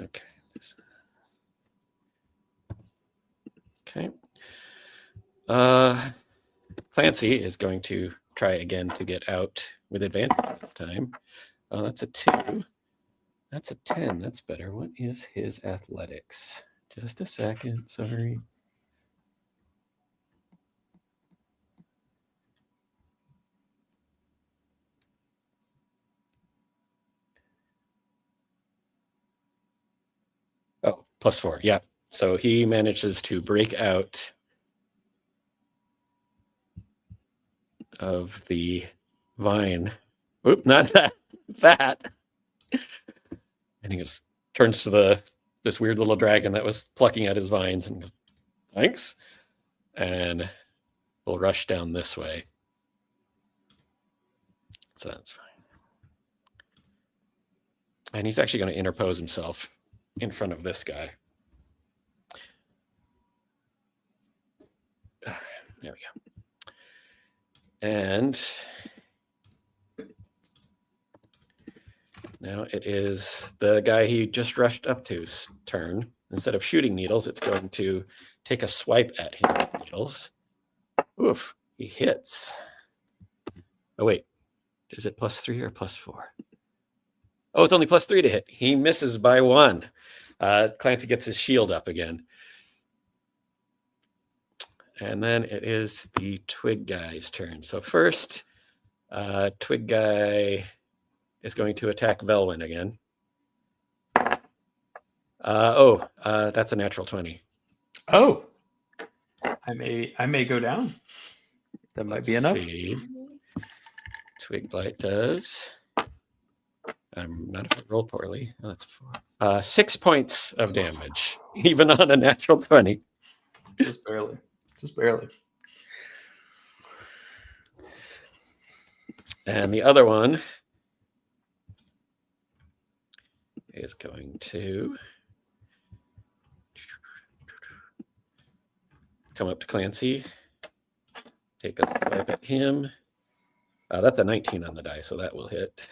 Speaker 1: Okay. Okay. Clancy is going to try again to get out with advantage this time. Oh, that's a 2. That's a 10. That's better. What is his athletics? Just a second. Sorry. Oh, +4. Yeah. So he manages to break out of the vine. Oop, not that. That. And he just turns to this weird little dragon that was plucking at his vines and goes, thanks. And we'll rush down this way. So that's fine. And he's actually going to interpose himself in front of this guy. There we go. And now it is the guy he just rushed up to's turn. Instead of shooting needles, it's going to take a swipe at him with needles. Oof, he hits. Oh, wait. Is it +3 or +4? Oh, it's only +3 to hit. He misses by 1. Clancy gets his shield up again. And then it is the twig guy's turn. So first, twig guy is going to attack Velwyn again. That's a natural 20.
Speaker 2: Oh, I may go down. That might be enough.
Speaker 1: See. Twig blight does. I'm not if I roll poorly. Oh, that's 4. 6 points of damage, even on a natural 20.
Speaker 2: Just barely. Just barely.
Speaker 1: And the other one is going to come up to Clancy, take a swipe at him. That's a 19 on the die, so that will hit.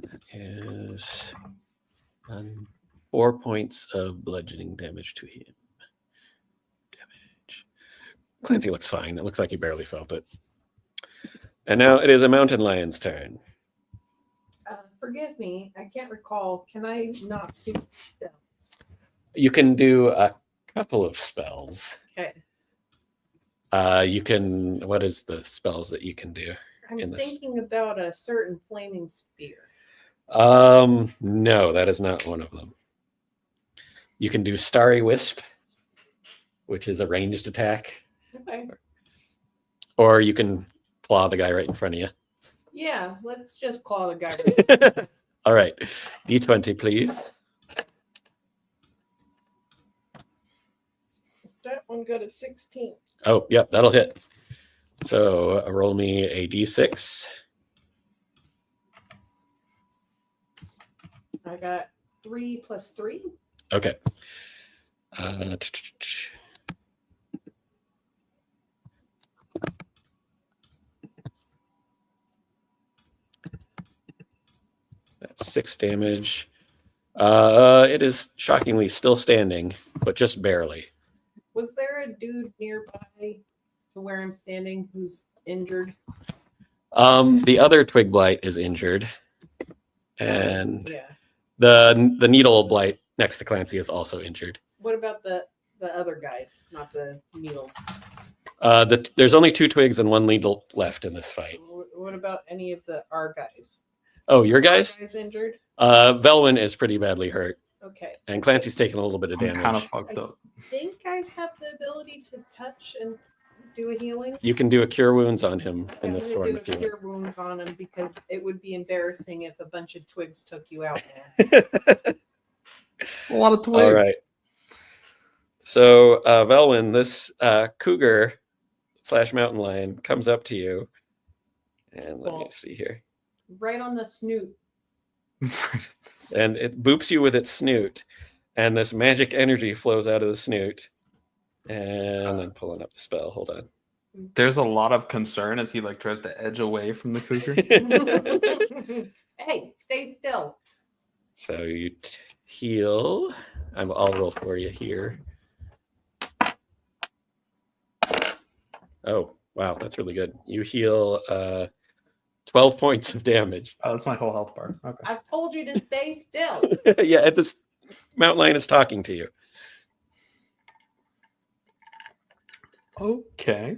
Speaker 1: That is 4 points of bludgeoning damage to him. Clancy looks fine. It looks like he barely felt it. And now it is a mountain lion's turn.
Speaker 4: Forgive me, I can't recall. Can I not do spells?
Speaker 1: You can do a couple of spells.
Speaker 4: Okay.
Speaker 1: You can. What is the spells that you can do?
Speaker 4: I'm thinking about a certain flaming spear.
Speaker 1: No, that is not one of them. You can do Starry Wisp, which is a ranged attack.
Speaker 4: Okay.
Speaker 1: Or you can claw the guy right in front of you.
Speaker 4: Yeah, let's just claw the guy. Right.
Speaker 1: All right. D20, please.
Speaker 4: That one got a 16.
Speaker 1: Oh, yep, that'll hit. So roll me a D6.
Speaker 4: I got 3 + 3.
Speaker 1: Okay. That's 6 damage. It is shockingly still standing, but just barely.
Speaker 4: Was there a dude nearby to where I'm standing who's injured?
Speaker 1: The other twig blight is injured, and
Speaker 4: Yeah.
Speaker 1: the needle blight next to Clancy is also injured.
Speaker 4: What about the other guys, not the needles?
Speaker 1: There's only 2 twigs and 1 needle left in this fight.
Speaker 4: What about any of our guys?
Speaker 1: Oh, your guys?
Speaker 4: Our guys injured?
Speaker 1: Velwyn is pretty badly hurt.
Speaker 4: Okay.
Speaker 1: And Clancy's taking a little bit of
Speaker 2: I'm
Speaker 1: damage.
Speaker 2: kind of fucked up.
Speaker 4: I think I have the ability to touch and do a healing.
Speaker 1: You can do a cure wounds on him in
Speaker 4: I'm
Speaker 1: this
Speaker 4: gonna
Speaker 1: form
Speaker 4: do
Speaker 1: if you
Speaker 4: cure wounds on him because it would be embarrassing if a bunch of twigs took you out now.
Speaker 1: want.
Speaker 2: A lot of twigs.
Speaker 1: All right. So, Velwyn, this cougar / mountain lion comes up to you. And let me
Speaker 4: Cool.
Speaker 1: see here.
Speaker 4: Right on the snoot.
Speaker 1: And it boops you with its snoot. And this magic energy flows out of the snoot. And I'm pulling up the spell. Hold on.
Speaker 2: There's a lot of concern as he like tries to edge away from the cougar.
Speaker 4: Hey, stay still.
Speaker 1: So you heal. I'll roll for you here. Oh, wow. That's really good. You heal 12 points of damage.
Speaker 2: Oh, that's my whole health bar. Okay.
Speaker 4: I told you to stay still.
Speaker 1: Yeah, this mountain lion is talking to you.
Speaker 2: Okay.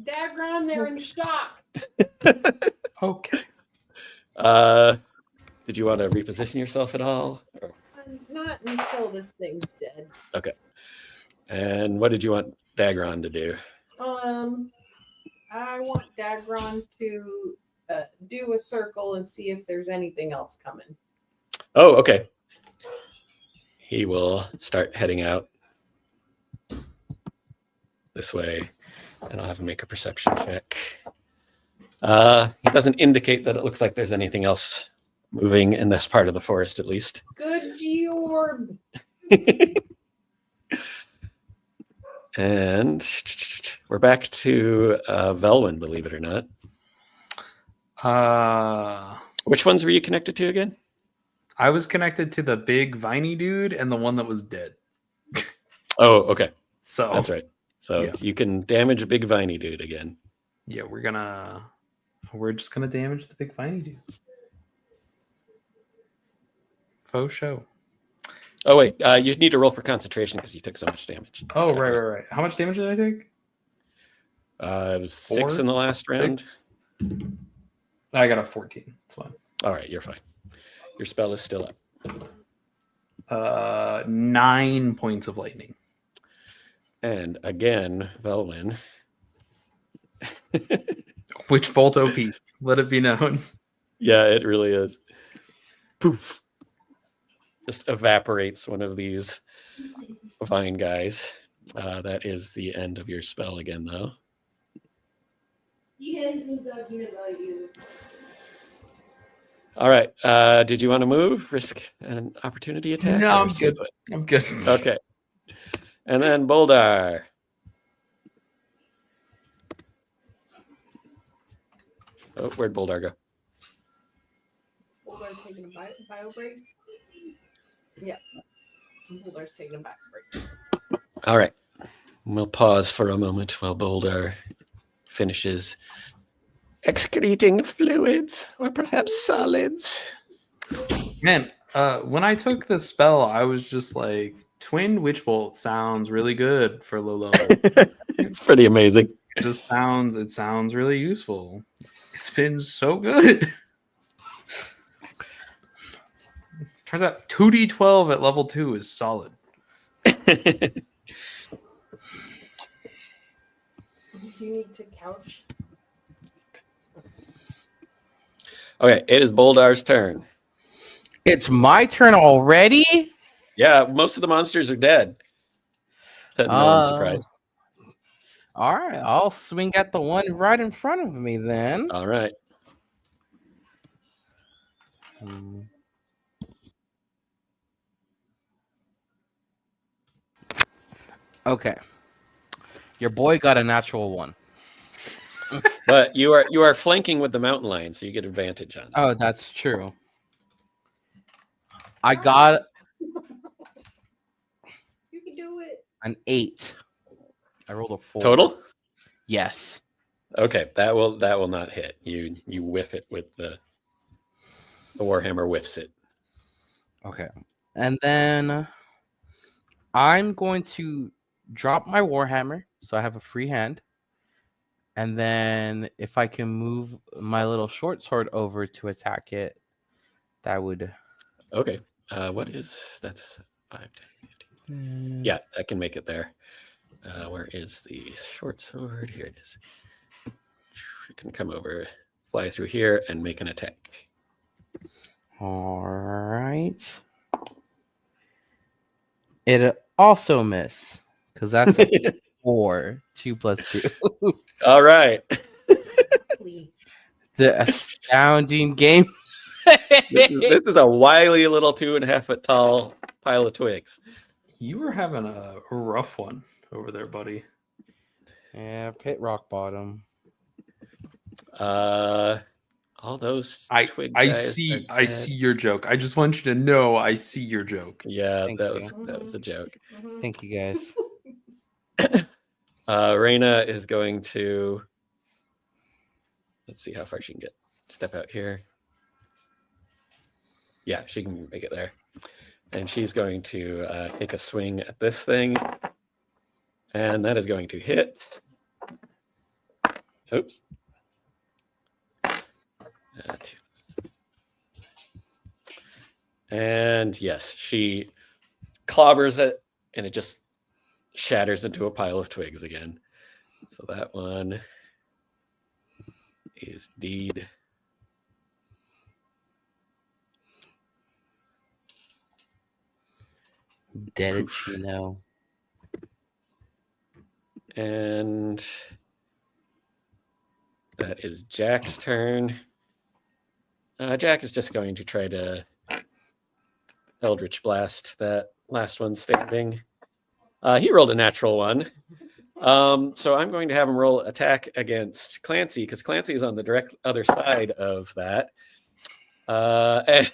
Speaker 4: Dagron, they're in shock.
Speaker 2: Okay.
Speaker 1: Did you want to reposition yourself at all? Or-
Speaker 4: Not until this thing's dead.
Speaker 1: Okay. And what did you want Dagron to do?
Speaker 4: I want Dagron to do a circle and see if there's anything else coming.
Speaker 1: Oh, okay. He will start heading out this way, and I'll have him make a perception check. He doesn't indicate that it looks like there's anything else moving in this part of the forest, at least.
Speaker 4: Good Georg.
Speaker 1: And we're back to Velwyn, believe it or not. Which ones were you connected to again?
Speaker 2: I was connected to the big viney dude and the one that was dead.
Speaker 1: Oh, okay.
Speaker 2: So
Speaker 1: That's right. So
Speaker 2: Yeah.
Speaker 1: you can damage a big viney dude again.
Speaker 2: yeah, we're just gonna damage the big viney dude. Faux show.
Speaker 1: Oh, wait. You need to roll for concentration because you took so much damage.
Speaker 2: Oh, right. How much damage did I take?
Speaker 1: It was 6
Speaker 2: 4?
Speaker 1: in the last round.
Speaker 2: 6? I got a 14. It's fine.
Speaker 1: All right, you're fine. Your spell is still up.
Speaker 2: 9 points of lightning.
Speaker 1: And again, Velwyn.
Speaker 2: Which bolt OP? Let it be known.
Speaker 1: Yeah, it really is. Poof. Just evaporates one of these vine guys. That is the end of your spell again, though.
Speaker 4: Yes, I'm talking about you.
Speaker 1: All right. Did you want to move? Risk an opportunity attack?
Speaker 2: No,
Speaker 1: or
Speaker 2: I'm
Speaker 1: stay
Speaker 2: good.
Speaker 1: put?
Speaker 2: I'm good.
Speaker 1: Okay. And then Boldar. Oh, where'd Boldar go?
Speaker 4: Boldar's taking a bio break. Yeah. Boldar's taking a bio break.
Speaker 1: All right. We'll pause for a moment while Boldar finishes excreting fluids or perhaps solids.
Speaker 2: Man, when I took the spell, I was just like, Twin Witch Bolt sounds really good for Lolo.
Speaker 1: It's pretty amazing.
Speaker 2: It sounds really useful. It's been so good. Turns out 2d12 at level 2 is solid.
Speaker 4: Do you need to couch?
Speaker 1: Okay, it is Boldar's turn.
Speaker 3: It's my turn already?
Speaker 1: Yeah, most of the monsters are dead. To no one's surprise.
Speaker 3: All right, I'll swing at the one right in front of me then.
Speaker 1: All right.
Speaker 3: Okay. Your boy got a natural 1.
Speaker 1: But you are flanking with the mountain lion, so you get advantage on it.
Speaker 3: Oh, that's true. I got
Speaker 4: You can do it.
Speaker 3: an 8. I rolled a 4.
Speaker 1: Total?
Speaker 3: Yes.
Speaker 1: Okay, that will not hit. You whiff it with the Warhammer whiffs it.
Speaker 3: Okay. And then I'm going to drop my Warhammer so I have a free hand. And then if I can move my little short sword over to attack it, that would...
Speaker 1: Okay. What is that's 5, 10, 15.
Speaker 3: Mm.
Speaker 1: Yeah, I can make it there. Where is the short sword? Here it is. You can come over, fly through here, and make an attack.
Speaker 3: All right. It also miss because that's a 4. 2 plus 2.
Speaker 1: All right.
Speaker 3: The astounding game.
Speaker 1: This is a wily little 2.5 foot tall pile of twigs.
Speaker 2: You were having a rough one over there, buddy.
Speaker 3: Yeah, pit rock bottom.
Speaker 1: All those twig
Speaker 2: I
Speaker 1: guys
Speaker 2: see
Speaker 1: are dead.
Speaker 2: your joke. I just want you to know I see your joke.
Speaker 1: Yeah,
Speaker 3: Thank
Speaker 1: that
Speaker 3: you.
Speaker 1: was a joke.
Speaker 3: Thank you, guys.
Speaker 1: Raina is going to, let's see how far she can get. Step out here. Yeah, she can make it there. And she's going to take a swing at this thing. And that is going to hit. Oops. 2. And yes, she clobbers it, and it just shatters into a pile of twigs again. So that one is deed.
Speaker 3: Dead Chino.
Speaker 1: And that is Jack's turn. Jack is just going to try to Eldritch Blast that last one standing. He rolled a natural 1. So I'm going to have him roll attack against Clancy because Clancy is on the direct other side of that. And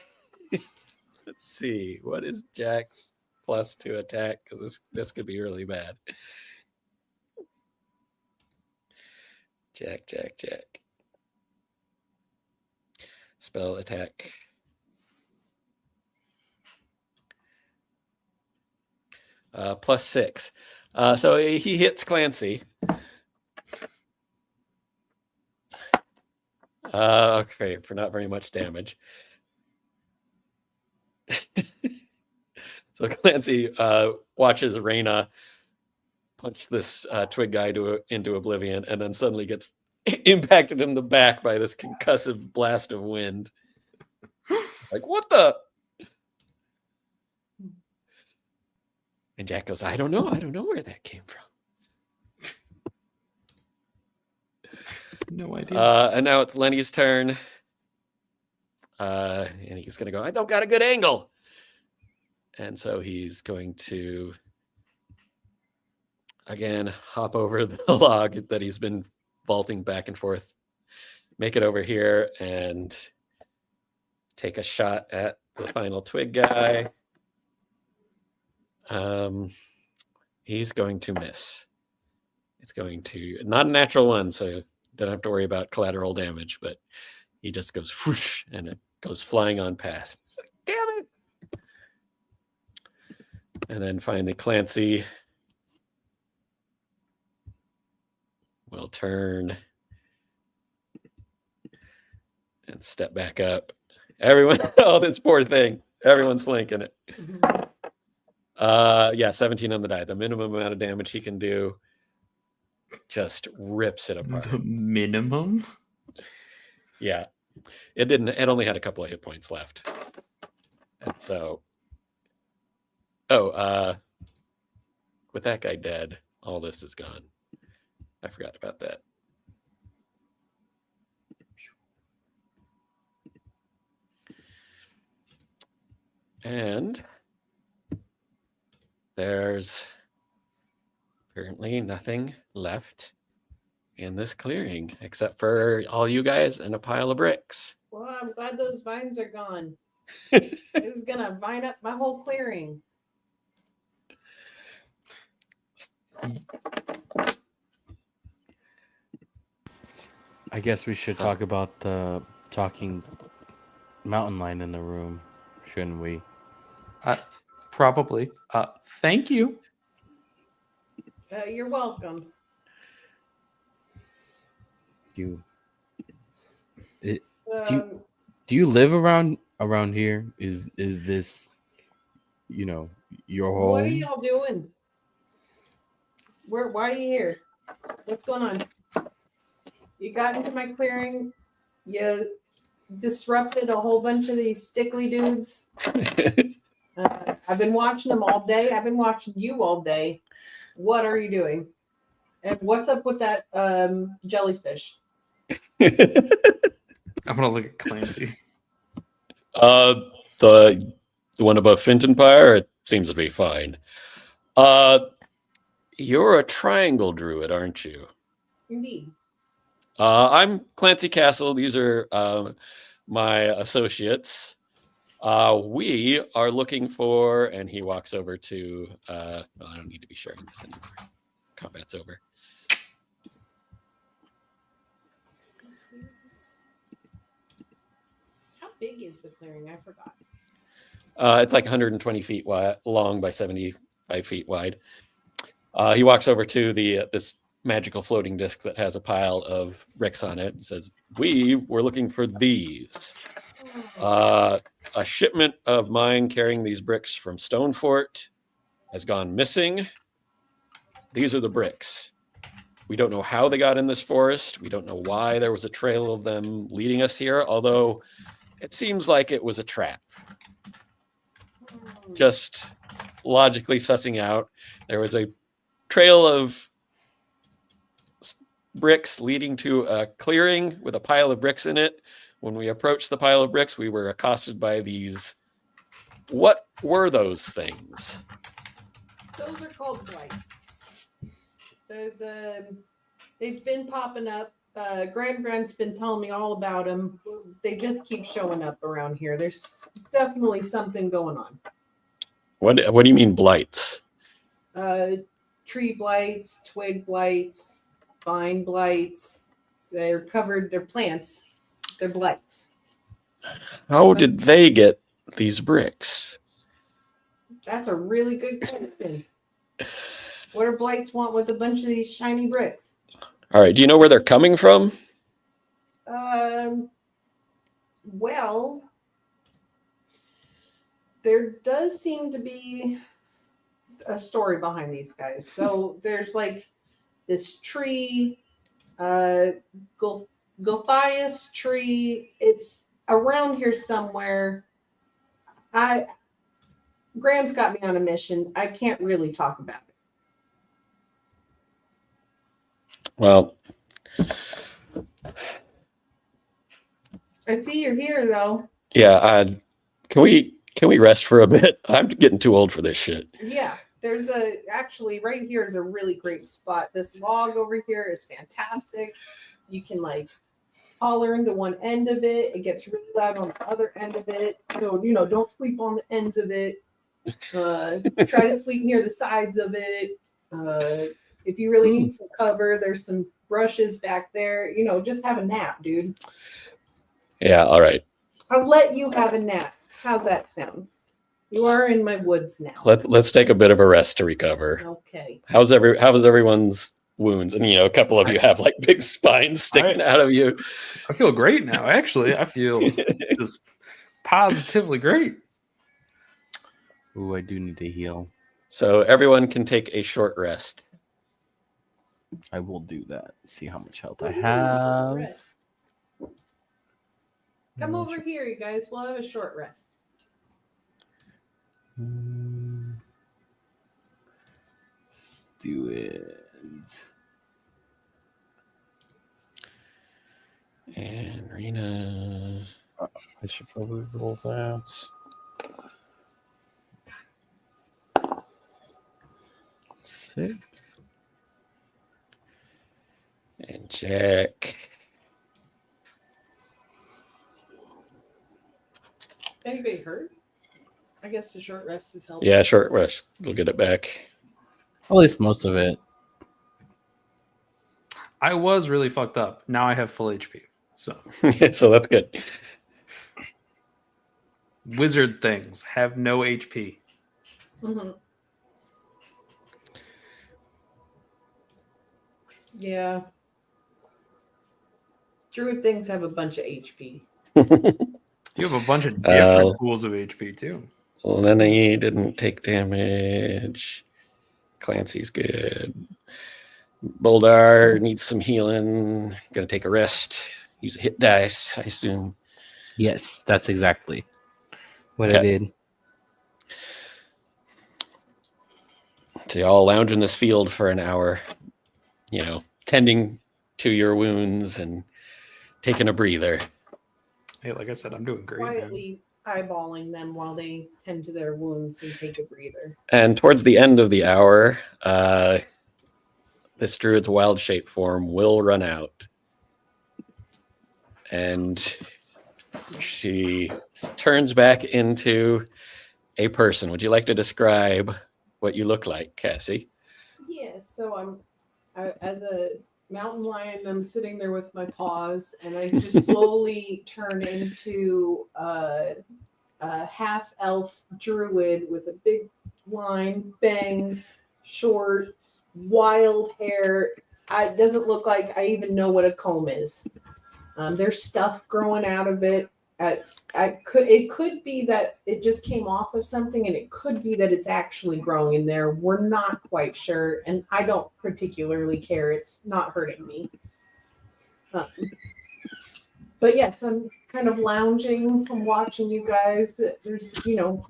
Speaker 1: let's see, what is Jack's +2 attack? Because this could be really bad. Jack. Spell attack. +6. So he hits Clancy. Okay, for not very much damage. So Clancy watches Raina punch this twig guy into oblivion, and then suddenly gets impacted in the back by this concussive blast of wind. Like, what the? And Jack goes, I don't know where that came from.
Speaker 2: No idea.
Speaker 1: And now it's Lenny's turn. And he's going to go, I don't got a good angle. And so he's going to, again, hop over the log that he's been vaulting back and forth, make it over here, and take a shot at the final twig guy. He's going to miss. It's going to, not a natural 1, so don't have to worry about collateral damage, but he just goes whoosh, and it goes flying on past. It's like, damn it! And then finally Clancy will turn and step back up. Everyone, oh, this poor thing. Everyone's flanking it. Yeah, 17 on the die. The minimum amount of damage he can do just rips it apart.
Speaker 2: The minimum?
Speaker 1: Yeah. It only had a couple of hit points left. And so with that guy dead, all this is gone. I forgot about that. And there's apparently nothing left in this clearing except for all you guys and a pile of bricks.
Speaker 4: Well, I'm glad those vines are gone. It was gonna vine up my whole clearing.
Speaker 3: I guess we should talk about the talking mountain lion in the room, shouldn't we?
Speaker 2: Probably. Thank you.
Speaker 4: You're welcome.
Speaker 3: Do you live around here? Is this your
Speaker 4: What are
Speaker 3: home.
Speaker 4: y'all doing? Why are you here? What's going on? You got into my clearing. You disrupted a whole bunch of these stickly dudes. I've been watching them all day. I've been watching you all day. What are you doing? And what's up with that jellyfish?
Speaker 2: I'm gonna look at Clancy.
Speaker 1: The one above Finton Pyre, it seems to be fine. You're a triangle druid, aren't you?
Speaker 4: Indeed.
Speaker 1: I'm Clancy Castle. These are my associates. We are looking for, and he walks over to. I don't need to be sharing this anymore. Combat's over.
Speaker 4: How big is the clearing? I forgot.
Speaker 1: It's like 120 feet wide, long by 75 feet wide. He walks over to this magical floating disc that has a pile of bricks on it. He says, "We were looking for these. A shipment of mine carrying these bricks from Stonefort has gone missing. These are the bricks. We don't know how they got in this forest. We don't know why there was a trail of them leading us here, although it seems like it was a trap. Just logically sussing out, there was a trail of bricks leading to a clearing with a pile of bricks in it. When we approached the pile of bricks, we were accosted by these. What were those things?"
Speaker 4: Those are called blights. They've been popping up. Grand's been telling me all about them. They just keep showing up around here. There's definitely something going on.
Speaker 1: What do you mean blights?
Speaker 4: Tree blights, twig blights, vine blights. They're plants. They're blights.
Speaker 1: How did they get these bricks?
Speaker 4: That's a really good question. What do blights want with a bunch of these shiny bricks?
Speaker 1: All right. Do you know where they're coming from?
Speaker 4: Well, there does seem to be a story behind these guys. So there's like this tree, Gulthias tree. It's around here somewhere. Grand's got me on a mission. I can't really talk about it.
Speaker 1: Well,
Speaker 4: I see you're here though.
Speaker 1: yeah. Can we rest for a bit? I'm getting too old for this shit.
Speaker 4: Yeah, there's actually right here is a really great spot. This log over here is fantastic. You can like holler into one end of it. It gets really loud on the other end of it. So, don't sleep on the ends of it. Try to sleep near the sides of it. If you really need some cover, there's some brushes back there. Just have a nap, dude.
Speaker 1: Yeah, all right.
Speaker 4: I'll let you have a nap. How's that sound? You are in my woods now.
Speaker 1: Let's take a bit of a rest to recover.
Speaker 4: Okay.
Speaker 1: How's everyone's wounds? And a couple of you have like big spines sticking out of you.
Speaker 2: I feel great now. Actually, I feel just positively great.
Speaker 3: Ooh, I do need to heal.
Speaker 1: So everyone can take a short rest.
Speaker 3: I will do that. See how much health I have.
Speaker 4: Come over here, you guys. We'll have a short rest.
Speaker 3: Let's do it.
Speaker 1: And Rena.
Speaker 3: I should probably roll that. Six.
Speaker 1: And Jack.
Speaker 4: Anybody hurt? I guess the short rest is helpful.
Speaker 1: Yeah, short rest. We'll get it back.
Speaker 3: At least most of it.
Speaker 2: I was really fucked up. Now I have full HP. So
Speaker 1: So that's good.
Speaker 2: wizard things have no HP.
Speaker 4: Mm-hmm. Yeah. Druid things have a bunch of HP.
Speaker 2: You have a bunch of different pools of HP too.
Speaker 1: Lenny didn't take damage. Clancy's good. Boldar needs some healing. Gonna take a rest. Use a hit dice, I assume.
Speaker 3: Yes, that's exactly what I
Speaker 1: Okay.
Speaker 3: did.
Speaker 1: So you all lounge in this field for an hour, tending to your wounds and taking a breather.
Speaker 2: Hey, like I said, I'm doing great.
Speaker 4: Quietly eyeballing them while they tend to their wounds and take a breather.
Speaker 1: And towards the end of the hour, this druid's wild shape form will run out. And she turns back into a person. Would you like to describe what you look like, Cassie?
Speaker 4: Yeah, so as a mountain lion, I'm sitting there with my paws, and I just slowly turn into a half elf druid with a big line, bangs, short, wild hair. It doesn't look like I even know what a comb is. There's stuff growing out of it. It could be that it just came off of something, and it could be that it's actually growing in there. We're not quite sure, and I don't particularly care. It's not hurting me. But yes, I'm kind of lounging. I'm watching you guys. There's,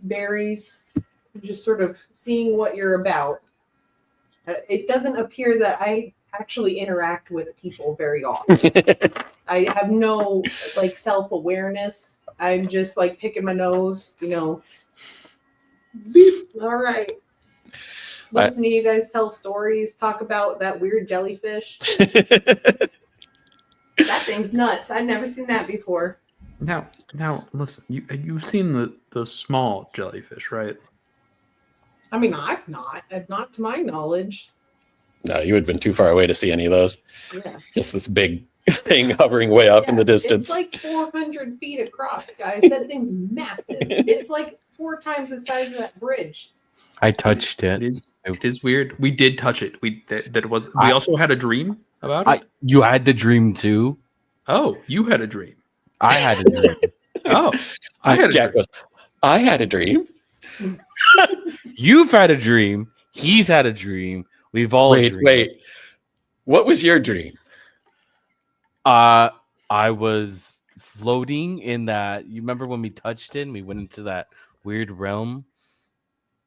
Speaker 4: berries. I'm just sort of seeing what you're about. It doesn't appear that I actually interact with people very often. I have no self-awareness. I'm just picking my nose, Beep. All right. Listen to you guys tell stories, talk about that weird jellyfish. That thing's nuts. I've never seen that before.
Speaker 2: Now, listen. You've seen the small jellyfish, right?
Speaker 4: I mean, I've not to my knowledge.
Speaker 1: No, you would have been too far away to see any of those.
Speaker 4: Yeah.
Speaker 1: Just this big thing hovering way up in the distance.
Speaker 4: It's like 400 feet across, guys. That thing's massive. It's like 4 times the size of that bridge.
Speaker 3: I touched it.
Speaker 2: It is weird. We did touch it. We also had a dream about it.
Speaker 3: You had the dream too.
Speaker 2: Oh, you had a dream.
Speaker 3: I had a dream.
Speaker 2: Oh,
Speaker 1: Jack goes, I had a dream.
Speaker 3: You've had a dream. He's had a dream. We've all dreamed.
Speaker 1: Wait. What was your dream?
Speaker 3: I was floating in that. You remember when we touched it and we went into that weird realm?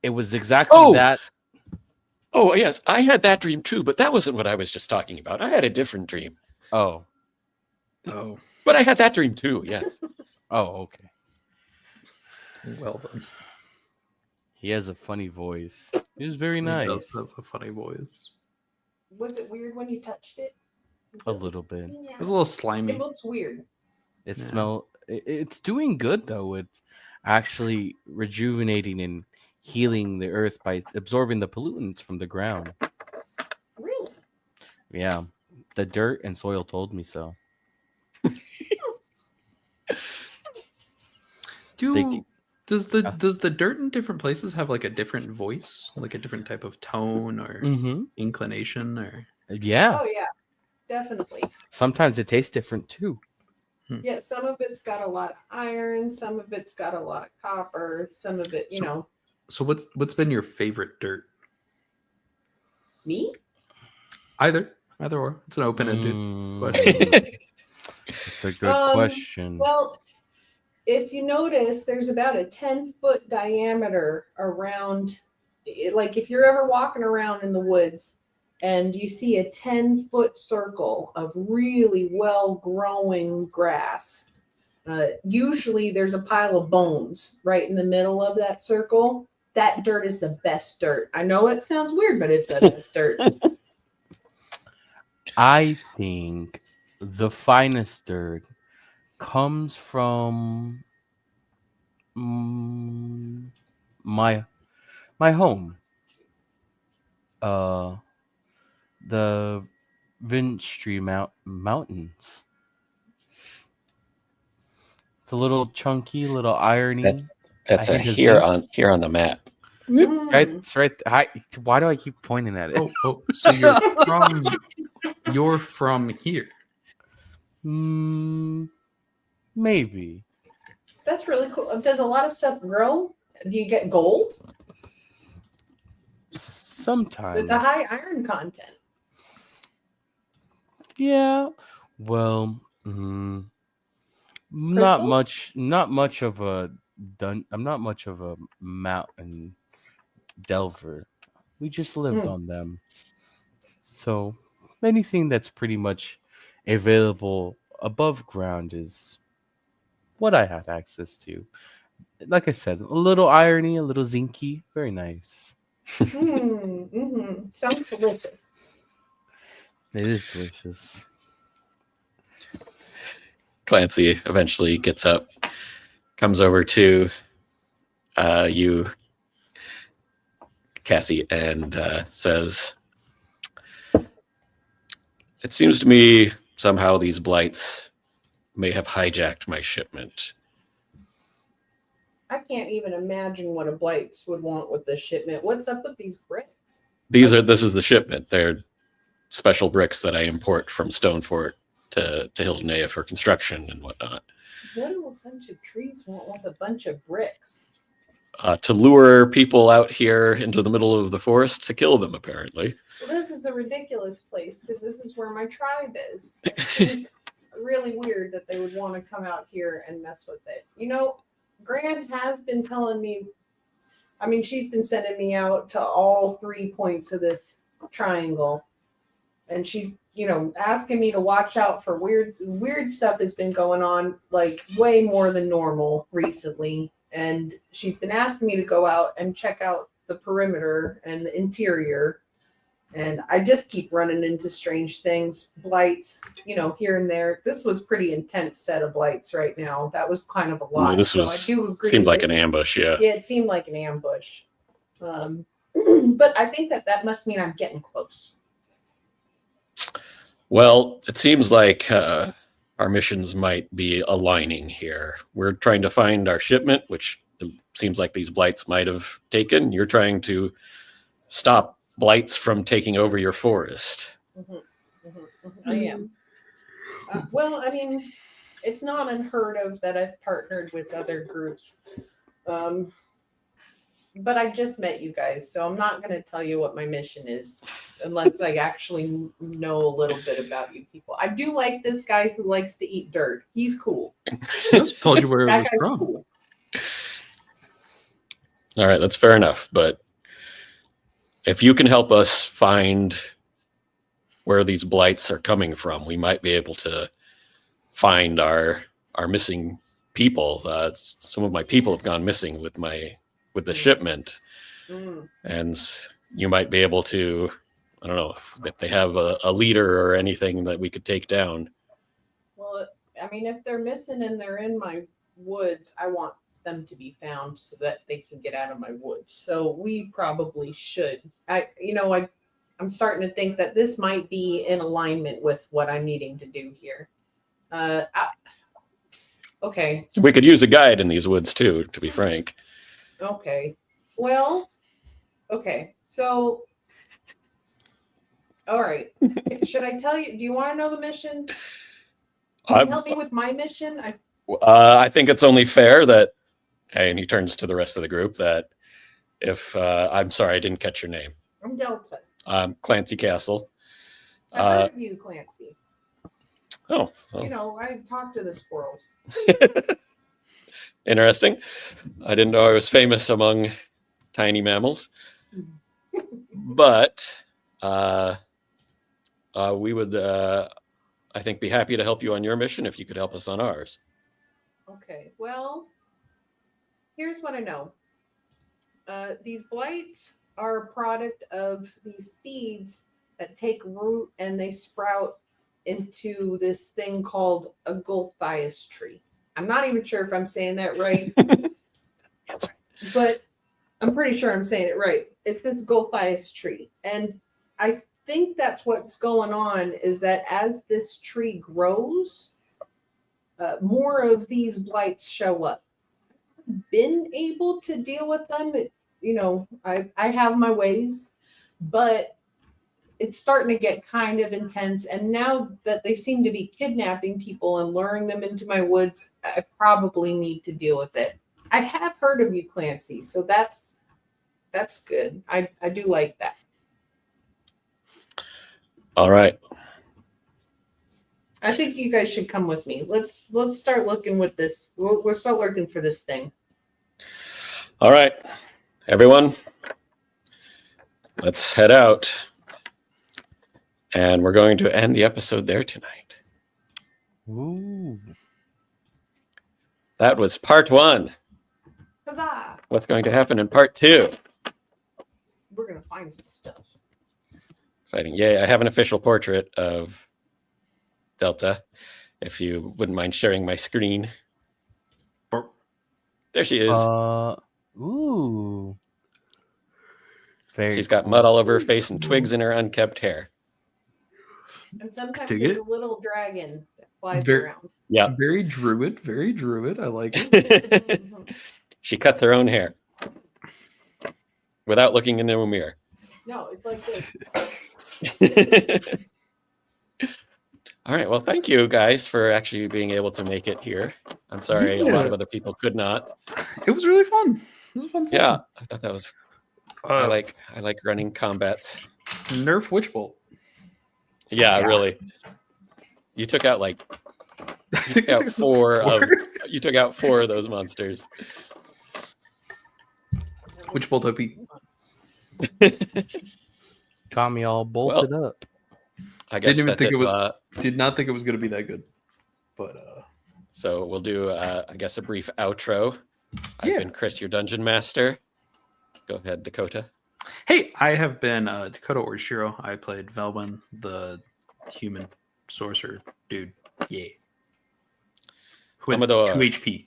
Speaker 3: It was exactly that.
Speaker 1: Oh, yes. I had that dream too, but that wasn't what I was just talking about. I had a different dream.
Speaker 3: Oh.
Speaker 1: But I had that dream too, yes.
Speaker 3: Oh, okay.
Speaker 2: Well done.
Speaker 3: He has a funny voice. He was very nice.
Speaker 2: He does have a funny voice.
Speaker 4: Was it weird when you touched it?
Speaker 3: A little bit.
Speaker 4: Yeah.
Speaker 2: It was a little slimy.
Speaker 4: It looks weird.
Speaker 3: It it's doing good though. It's actually rejuvenating and healing the earth by absorbing the pollutants from the ground.
Speaker 4: Really?
Speaker 3: Yeah. The dirt and soil told me so.
Speaker 2: Does the dirt in different places have like a different voice, like a different type of tone or inclination or?
Speaker 3: Yeah.
Speaker 4: Oh yeah, definitely.
Speaker 3: Sometimes it tastes different too.
Speaker 4: Yeah, some of it's got a lot of iron, some of it's got a lot of copper, some of it,
Speaker 2: So what's been your favorite dirt?
Speaker 4: Me?
Speaker 2: Either or. It's an open-ended question.
Speaker 3: It's a good question.
Speaker 4: Well, if you notice, there's about a 10-foot diameter around, like if you're ever walking around in the woods and you see a 10-foot circle of really well-growing grass, usually there's a pile of bones right in the middle of that circle. That dirt is the best dirt. I know it sounds weird, but it's the best dirt.
Speaker 3: I think the finest dirt comes from my home. The Vintry Mountains. It's a little chunky, little irony.
Speaker 1: That's here on the map.
Speaker 3: Right, it's right. Why do I keep pointing at it?
Speaker 2: So you're from here.
Speaker 3: Maybe.
Speaker 4: That's really cool. Does a lot of stuff grow Do you get gold?
Speaker 3: Sometimes.
Speaker 4: There's a high iron content.
Speaker 3: Yeah. Well, not
Speaker 4: Crystal?
Speaker 3: much. Not much of a I'm not much of a mountain delver. We just lived on them. So anything that's pretty much available above ground is what I had access to. Like I said, a little irony, a little zinky, very nice.
Speaker 4: Sounds delicious.
Speaker 3: It is delicious.
Speaker 1: Clancy eventually gets up, comes over to you, Cassie, and says, "It seems to me somehow these blights may have hijacked my shipment."
Speaker 4: I can't even imagine what a blights would want with this shipment. What's up with these bricks?
Speaker 1: This is the shipment. They're special bricks that I import from Stonefort to Hilton Aya for construction and whatnot.
Speaker 4: What do a bunch of trees want with a bunch of bricks?
Speaker 1: To lure people out here into the middle of the forest to kill them, apparently.
Speaker 4: Well, this is a ridiculous place because this is where my tribe is. It's really weird that they would want to come out here and mess with it. You know, Gran has been telling me, I mean, she's been sending me out to all 3 points of this triangle. And she's, you know, asking me to watch out for weird stuff has been going on, like way more than normal recently. And she's been asking me to go out and check out the perimeter and the interior. And I just keep running into strange things, blights, you know, here and there. This was pretty intense set of blights right now. That was kind of a lot.
Speaker 1: This
Speaker 4: so
Speaker 1: was
Speaker 4: I do agree
Speaker 1: seemed like an ambush, yeah.
Speaker 4: Yeah, it seemed like an ambush. But I think that must mean I'm getting close.
Speaker 1: Well, it seems like our missions might be aligning here. We're trying to find our shipment, which seems like these blights might have taken. You're trying to stop blights from taking over your forest.
Speaker 4: I am. Well, I mean, it's not unheard of that I've partnered with other groups. But I just met you guys, so I'm not going to tell you what my mission is unless I actually know a little bit about you people. I do like this guy who likes to eat dirt. He's cool.
Speaker 2: I just told you where it
Speaker 4: That
Speaker 2: was
Speaker 4: guy's
Speaker 2: from.
Speaker 4: cool.
Speaker 1: All right, that's fair enough. But if you can help us find where these blights are coming from, we might be able to find our missing people. Some of my people have gone missing with the shipment, and you might be able to, I don't know, if they have a leader or anything that we could take down.
Speaker 4: Well, I mean, if they're missing and they're in my woods, I want them to be found so that they can get out of my woods. So we probably should. I'm starting to think that this might be in alignment with what I'm needing to do here. Okay.
Speaker 1: We could use a guide in these woods too, to be frank.
Speaker 4: Okay. Well, okay. So, all right. Should I tell you? Do you want to know the mission? Can you help me with my mission?
Speaker 1: I think it's only fair that, and he turns to the rest of the group, that if, I'm sorry, I didn't catch your name.
Speaker 4: I'm Delta.
Speaker 1: Clancy Castle.
Speaker 4: I heard of you, Clancy.
Speaker 1: Oh.
Speaker 4: You know, I talk to the squirrels.
Speaker 1: Interesting. I didn't know I was famous among tiny mammals. But we would, I think, be happy to help you on your mission if you could help us on ours.
Speaker 4: Okay. Well, here's what I know. These blights are a product of these seeds that take root and they sprout into this thing called a Gulthias tree. I'm not even sure if I'm saying that right.
Speaker 1: That's right.
Speaker 4: But I'm pretty sure I'm saying it right. It's this Gulthias tree. And I think that's what's going on is that as this tree grows, more of these blights show up. I've been able to deal with them. It's, I have my ways, but it's starting to get kind of intense. And now that they seem to be kidnapping people and luring them into my woods, I probably need to deal with it. I have heard of you, Clancy, so that's good. I do like that.
Speaker 1: All right.
Speaker 4: I think you guys should come with me. Let's start looking with this. We'll start looking for this thing.
Speaker 1: All right, everyone, let's head out. And we're going to end the episode there tonight.
Speaker 3: Ooh.
Speaker 1: That was part 1.
Speaker 4: Huzzah!
Speaker 1: What's going to happen in part 2?
Speaker 4: We're gonna find some stuff.
Speaker 1: Exciting. Yay, I have an official portrait of Delta, if you wouldn't mind sharing my screen. There she is.
Speaker 3: Ooh. Very
Speaker 1: She's got
Speaker 3: cool.
Speaker 1: mud all over her face and twigs in her unkept hair.
Speaker 4: And sometimes
Speaker 2: Dig
Speaker 4: there's
Speaker 2: it.
Speaker 4: a little dragon that flies
Speaker 2: Very-
Speaker 4: around.
Speaker 1: Yeah.
Speaker 2: Very druid. Very druid. I like it.
Speaker 1: She cuts her own hair without looking into a mirror.
Speaker 4: No, it's like this.
Speaker 1: All right. Well, thank you guys for actually being able to make it here. I'm sorry a lot of other people could not.
Speaker 2: It was really fun. It was a fun thing.
Speaker 1: Yeah, I thought that was. I like running combats.
Speaker 2: Nerf Witch Bolt.
Speaker 1: Yeah, really. You took out like you took out four of those monsters.
Speaker 2: Witch Bolt OP.
Speaker 3: Got me all bolted up.
Speaker 1: I guess
Speaker 2: Didn't even
Speaker 1: that's
Speaker 2: think
Speaker 1: it.
Speaker 2: it was. Did not think it was going to be that good. But
Speaker 1: So we'll do, I guess, a brief outro. I've
Speaker 2: Yeah.
Speaker 1: been Chris, your dungeon master. Go ahead, Dakota.
Speaker 2: hey, I have been Dakota Orishiro. I played Velwyn, the human sorcerer dude. Yeah. With
Speaker 1: Amador.
Speaker 2: 2 HP.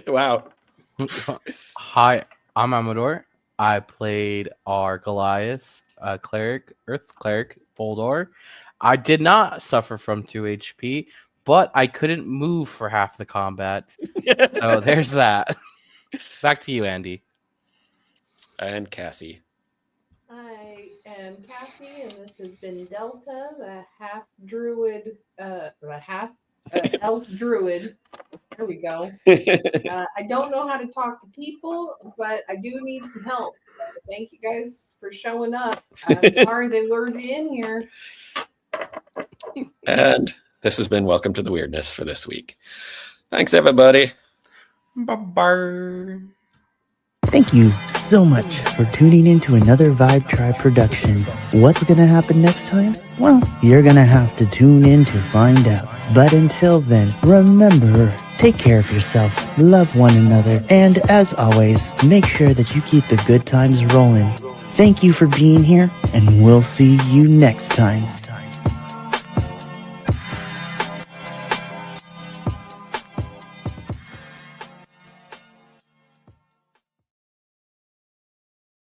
Speaker 1: Wow.
Speaker 3: Hi, I'm Amador. I played our Goliath, cleric, Earth cleric, Boldor. I did not suffer from 2 HP, but I couldn't move for half the combat. So there's that. Back to you, Andy.
Speaker 1: And Cassie.
Speaker 4: I am Cassie, and this has been Delta, the half druid, elf druid. There we go. I don't know how to talk to people, but I do need some help. Thank you guys for showing up. I'm sorry they lured you in here.
Speaker 1: And this has been Welcome to the Weirdness for this week. Thanks, everybody.
Speaker 2: Bye-bye.
Speaker 5: Thank you so much for tuning in to another Vibe Tribe production. What's going to happen next time? Well, you're going to have to tune in to find out. But until then, remember, take care of yourself, love one another, and as always, make sure that you keep the good times rolling. Thank you for being here, and we'll see you next time.